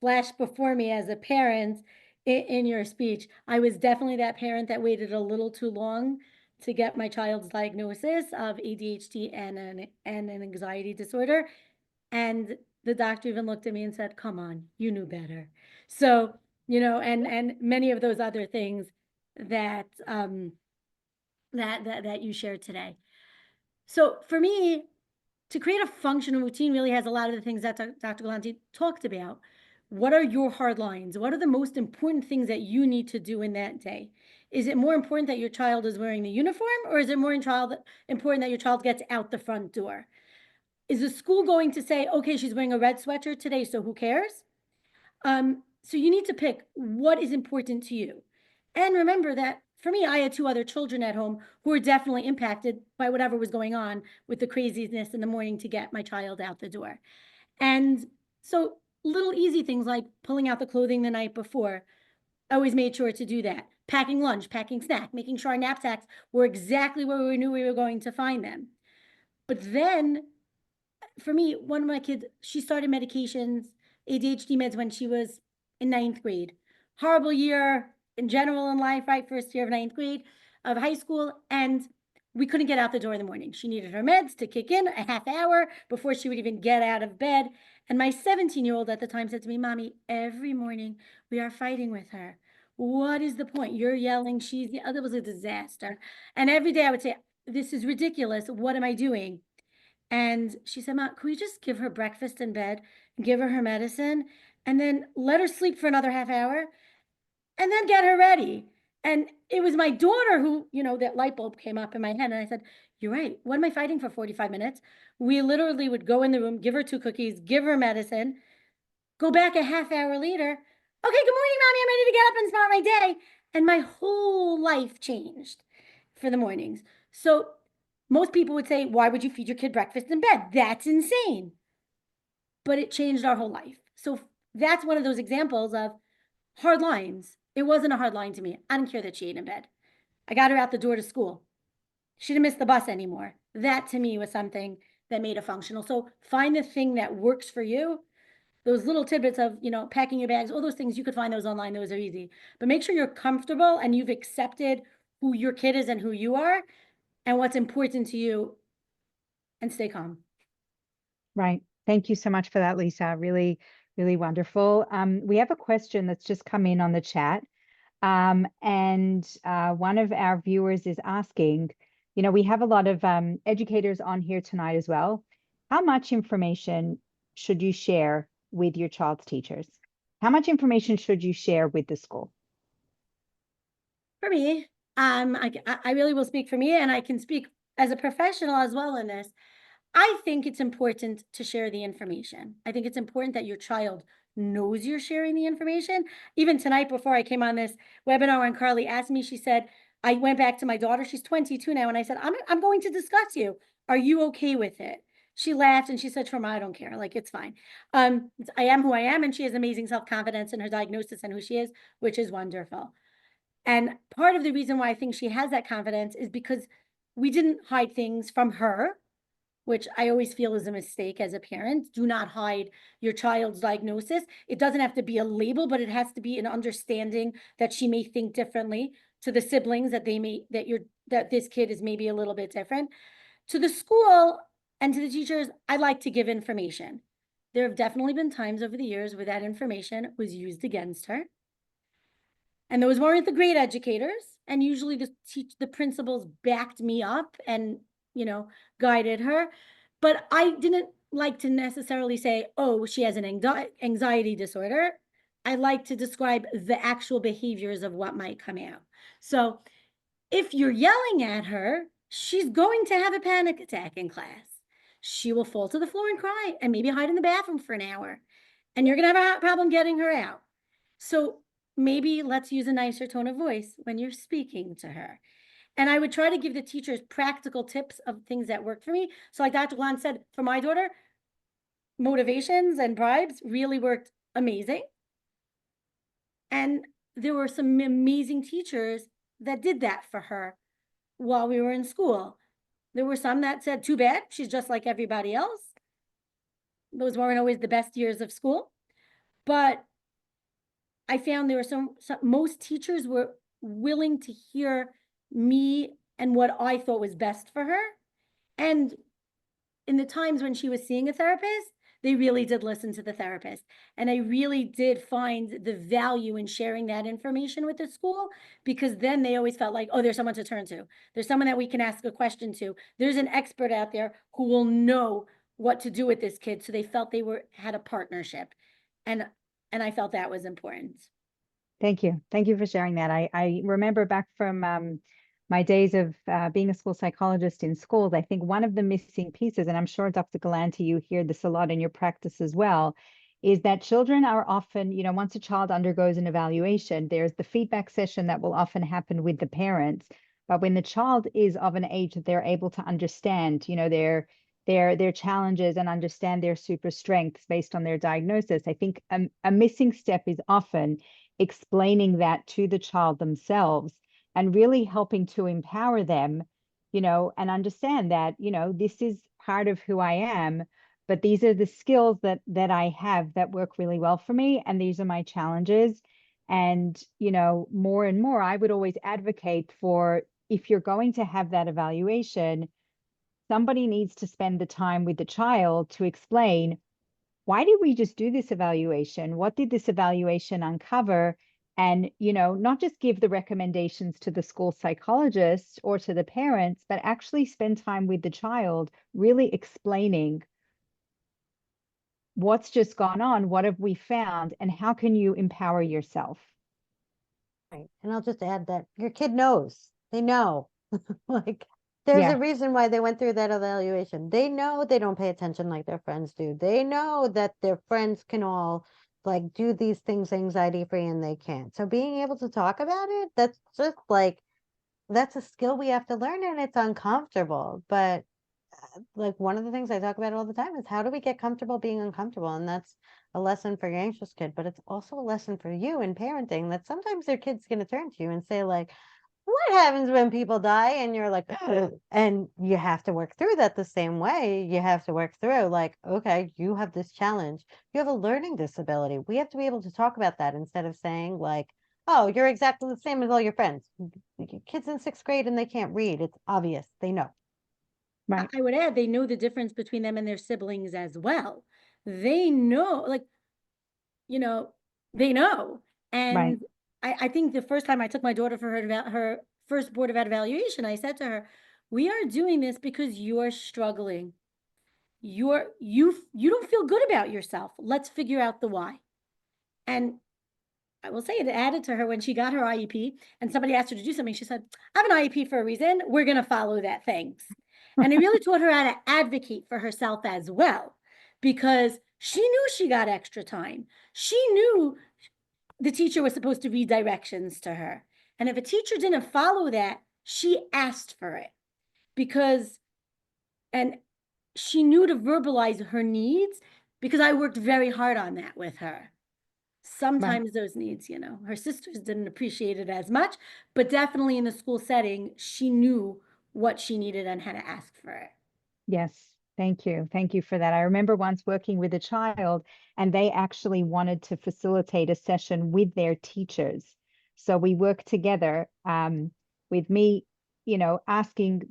flash before me as a parent in your speech. I was definitely that parent that waited a little too long to get my child's diagnosis of ADHD and an anxiety disorder. And the doctor even looked at me and said, "Come on, you knew better." So, and many of those other things that that you shared today. So for me, to create a functional routine really has a lot of the things that Dr. Galanti talked about. What are your hard lines? What are the most important things that you need to do in that day? Is it more important that your child is wearing the uniform, or is it more important that your child gets out the front door? Is the school going to say, okay, she's wearing a red sweatshirt today, so who cares? So you need to pick what is important to you. And remember that for me, I had 2 other children at home who were definitely impacted by whatever was going on with the craziness in the morning to get my child out the door. And so little easy things like pulling out the clothing the night before, I always made sure to do that. Packing lunch, packing snack, making sure our knapsacks were exactly where we knew we were going to find them. But then for me, one of my kids, she started medications, ADHD meds, when she was in 9th grade. Horrible year in general in life, right? First year of 9th grade of high school. And we couldn't get out the door in the morning. She needed her meds to kick in a half hour before she would even get out of bed. And my 17-year-old at the time said to me, "Mommy, every morning we are fighting with her. What is the point? You're yelling, she's, it was a disaster." And every day I would say, "This is ridiculous. What am I doing?" And she said, "Mom, could we just give her breakfast in bed, give her her medicine, and then let her sleep for another half hour, and then get her ready?" And it was my daughter who, that light bulb came up in my head. And I said, "You're right. What am I fighting for 45 minutes? We literally would go in the room, give her 2 cookies, give her medicine, go back a half hour later. Okay, good morning, Mommy. I'm ready to get up and start my day." And my whole life changed for the mornings. So most people would say, "Why would you feed your kid breakfast in bed? That's insane." But it changed our whole life. So that's one of those examples of hard lines. It wasn't a hard line to me. I didn't care that she ate in bed. I got her out the door to school. She didn't miss the bus anymore. That to me was something that made it functional. So find the thing that works for you. Those little tidbits of, packing your bags, all those things, you could find those online. Those are easy. But make sure you're comfortable and you've accepted who your kid is and who you are and what's important to you, and stay calm. Right. Thank you so much for that, Lisa. Really, really wonderful. We have a question that's just come in on the chat. And one of our viewers is asking, we have a lot of educators on here tonight as well. How much information should you share with your child's teachers? How much information should you share with the school? For me, I really will speak for me, and I can speak as a professional as well in this. I think it's important to share the information. I think it's important that your child knows you're sharing the information. Even tonight, before I came on this webinar, when Carly asked me, she said, I went back to my daughter, she's 22 now, and I said, I'm going to discuss you. Are you okay with it? She laughed and she said, Trauma, I don't care. Like, it's fine. I am who I am, and she has amazing self-confidence in her diagnosis and who she is, which is wonderful. And part of the reason why I think she has that confidence is because we didn't hide things from her, which I always feel is a mistake as a parent. Do not hide your child's diagnosis. It doesn't have to be a label, but it has to be an understanding that she may think differently, to the siblings that that this kid is maybe a little bit different. To the school and to the teachers, I like to give information. There have definitely been times over the years where that information was used against her. And those weren't the great educators. And usually the principals backed me up and, guided her. But I didn't like to necessarily say, oh, she has an anxiety disorder. I like to describe the actual behaviors of what might come out. So if you're yelling at her, she's going to have a panic attack in class. She will fall to the floor and cry and maybe hide in the bathroom for an hour. And you're going to have a problem getting her out. So maybe let's use a nicer tone of voice when you're speaking to her. And I would try to give the teachers practical tips of things that work for me. So like Dr. Glan said, for my daughter, motivations and bribes really worked amazing. And there were some amazing teachers that did that for her while we were in school. There were some that said, too bad, she's just like everybody else. Those weren't always the best years of school. But I found there were most teachers were willing to hear me and what I thought was best for her. And in the times when she was seeing a therapist, they really did listen to the therapist. And I really did find the value in sharing that information with the school, because then they always felt like, oh, there's someone to turn to. There's someone that we can ask a question to. There's an expert out there who will know what to do with this kid. So they felt they had a partnership. And I felt that was important. Thank you. Thank you for sharing that. I remember back from my days of being a school psychologist in schools, I think one of the missing pieces, and I'm sure Dr. Galanti, you hear this a lot in your practice as well, is that children are often, once a child undergoes an evaluation, there's the feedback session that will often happen with the parents. But when the child is of an age that they're able to understand, their challenges and understand their super strengths based on their diagnosis, I think a missing step is often explaining that to the child themselves and really helping to empower them, and understand that, this is part of who I am, but these are the skills that I have that work really well for me, and these are my challenges. And, more and more, I would always advocate for, if you're going to have that evaluation, somebody needs to spend the time with the child to explain, why did we just do this evaluation? What did this evaluation uncover? And, not just give the recommendations to the school psychologist or to the parents, but actually spend time with the child, really explaining what's just gone on, what have we found, and how can you empower yourself? Right. And I'll just add that your kid knows. They know. Like, there's Yeah. a reason why they went through that evaluation. They know they don't pay attention like their friends do. They know that their friends can all like do these things anxiety free and they can't. So being able to talk about it, that's just like, that's a skill we have to learn, and it's uncomfortable. But like, one of the things I talk about all the time is, how do we get comfortable being uncomfortable? And that's a lesson for your anxious kid, but it's also a lesson for you in parenting, that sometimes their kid's going to turn to you and say like, what happens when people die? And you're like, ugh. And you have to work through that the same way. You have to work through like, okay, you have this challenge. You have a learning disability. We have to be able to talk about that instead of saying like, oh, you're exactly the same as all your friends. Your kid's in 6th grade and they can't read. It's obvious. They know. Right. I would add, they know the difference between them and their siblings as well. They know, like, they know. Right. And I think the first time I took my daughter for her first board of evaluation, I said to her, we are doing this because you are struggling. You don't feel good about yourself. Let's figure out the why. And I will say it added to her when she got her IEP and somebody asked her to do something. She said, I have an IEP for a reason. We're going to follow that. Thanks. And I really taught her how to advocate for herself as well, because she knew she got extra time. She knew the teacher was supposed to read directions to her. And if a teacher didn't follow that, she asked for it and she knew to verbalize her needs because I worked very hard on that with her. Sometimes those needs, her sisters didn't appreciate it as much, but definitely in the school setting, she knew what she needed and how to ask for it. Yes, thank you. Thank you for that. I remember once working with a child and they actually wanted to facilitate a session with their teachers. So we worked together with me, asking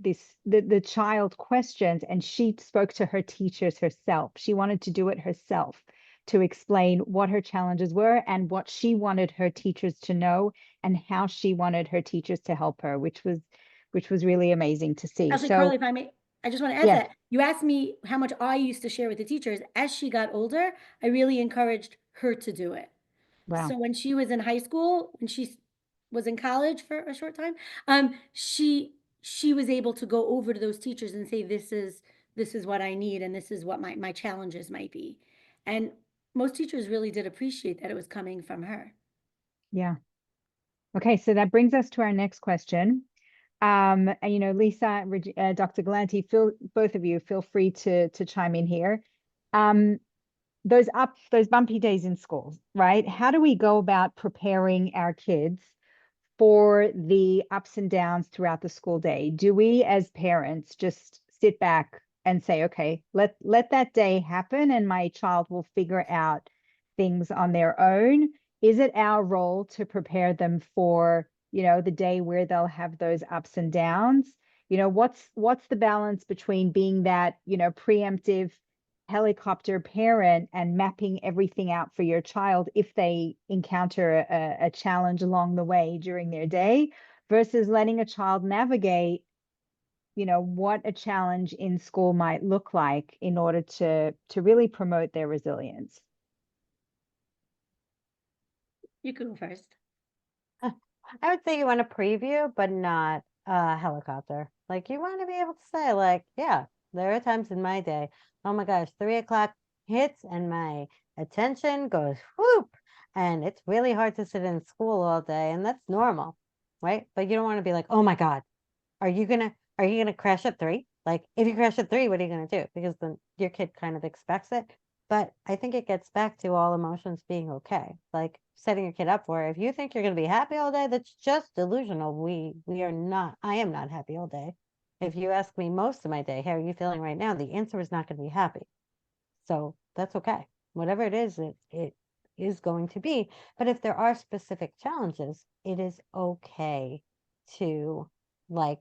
the child questions, and she spoke to her teachers herself. She wanted to do it herself to explain what her challenges were and what she wanted her teachers to know and how she wanted her teachers to help her, which was really amazing to see. Actually, So Carly, if I may, I just want to add yes, that. You asked me how much I used to share with the teachers. As she got older, I really encouraged her to do it. wow. So when she was in high school, when she was in college for a short time, she was able to go over to those teachers and say, this is what I need, and this is what my challenges might be. And most teachers really did appreciate that it was coming from her. Yeah. Okay, so that brings us to our next question. And Lisa, Dr. Galanti, both of you feel free to chime in here. Um, those bumpy days in school, right? How do we go about preparing our kids for the ups and downs throughout the school day? Do we as parents just sit back and say, okay, let that day happen and my child will figure out things on their own? Is it our role to prepare them for, the day where they'll have those ups and downs? What's the balance between being that, preemptive helicopter parent and mapping everything out for your child if they encounter a challenge along the way during their day versus letting a child navigate what a challenge in school might look like in order to really promote their resilience. You can go first. I would say you want a preview, but not a helicopter. Like you want to be able to say, like, yeah, there are times in my day, oh my gosh, 3 o'clock hits and my attention goes whoop. And it's really hard to sit in school all day, and that's normal, right? But you don't want to be like, oh my God, are you gonna crash at 3? Like if you crash at 3, what are you gonna do? Because then your kid kind of expects it. But I think it gets back to all emotions being okay. Like setting your kid up for it. If you think you're gonna be happy all day, that's just delusional. We are not, I am not happy all day. If you ask me most of my day, how are you feeling right now? The answer is not gonna be happy. So that's okay. Whatever it is going to be. But if there are specific challenges, it is okay to like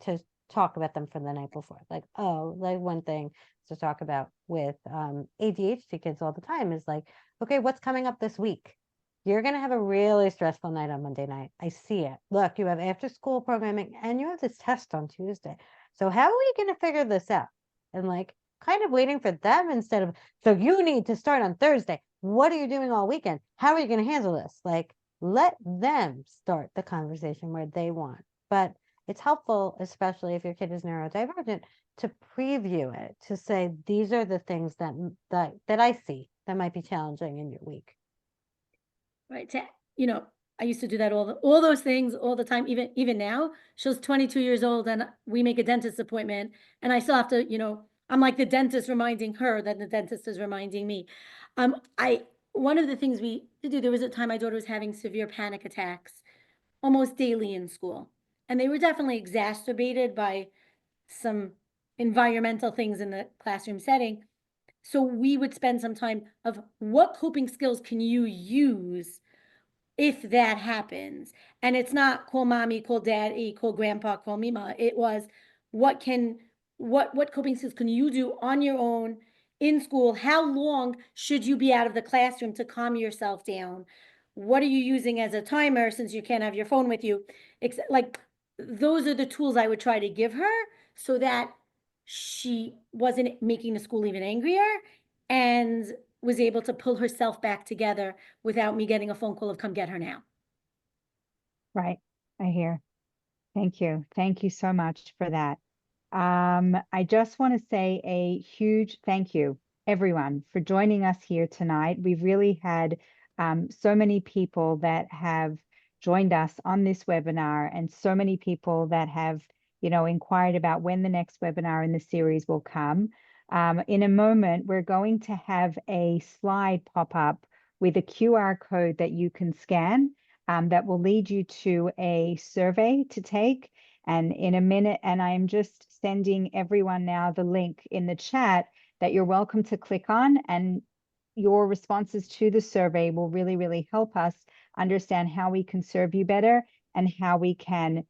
to talk about them from the night before. Like, oh, like one thing to talk about with ADHD kids all the time is like, okay, what's coming up this week? You're gonna have a really stressful night on Monday night. I see it. Look, you have after school programming and you have this test on Tuesday. So how are we gonna figure this out? And like kind of waiting for them instead of, so you need to start on Thursday. What are you doing all weekend? How are you going to handle this? Like, let them start the conversation where they want. But it's helpful, especially if your kid is neurodivergent, to preview it, to say, these are the things that I see that might be challenging in your week. Right. I used to do that all those things all the time. Even now, she's 22 years old, and we make a dentist appointment, and I still have to. I'm like the dentist reminding her that the dentist is reminding me. I One of the things we do. There was a time my daughter was having severe panic attacks almost daily in school, and they were definitely exacerbated by some environmental things in the classroom setting. So we would spend some time of what coping skills can you use if that happens. And it's not call mommy, call daddy, call grandpa, call mima. It was what coping skills can you do on your own in school? How long should you be out of the classroom to calm yourself down? What are you using as a timer since you can't have your phone with you? Like those are the tools I would try to give her so that she wasn't making the school even angrier and was able to pull herself back together without me getting a phone call of come get her now. Right. I hear. Thank you. Thank you so much for that. I just want to say a huge thank you, everyone, for joining us here tonight. We've really had so many people that have joined us on this webinar, and so many people that have, inquired about when the next webinar in the series will come. In a moment, we're going to have a slide pop up with a QR code that you can scan, that will lead you to a survey to take. And in a minute, and I'm just sending everyone now the link in the chat that you're welcome to click on, and your responses to the survey will really, really help us understand how we can serve you better and how we can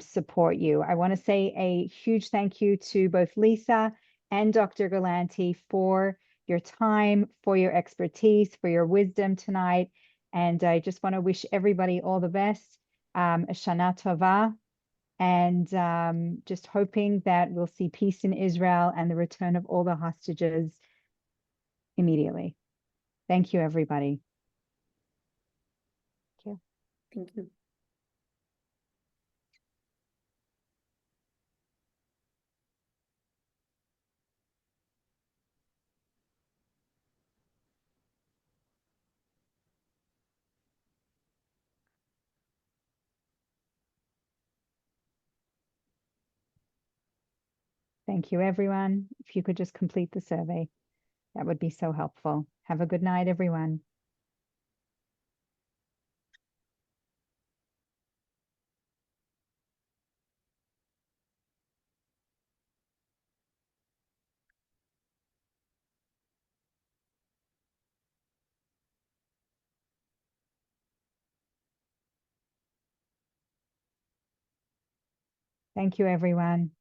support you. I want to say a huge thank you to both Lisa and Dr. Galanti for your time, for your expertise, for your wisdom tonight. And I just want to wish everybody all the best. Shana Tova. And just hoping that we'll see peace in Israel and the return of all the hostages immediately. Thank you, everybody. Thank you. Thank you, everyone. If you could just complete the survey, that would be so helpful. Have a good night, everyone. Thank you, everyone.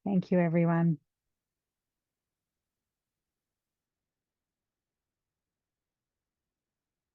Thank you, everyone.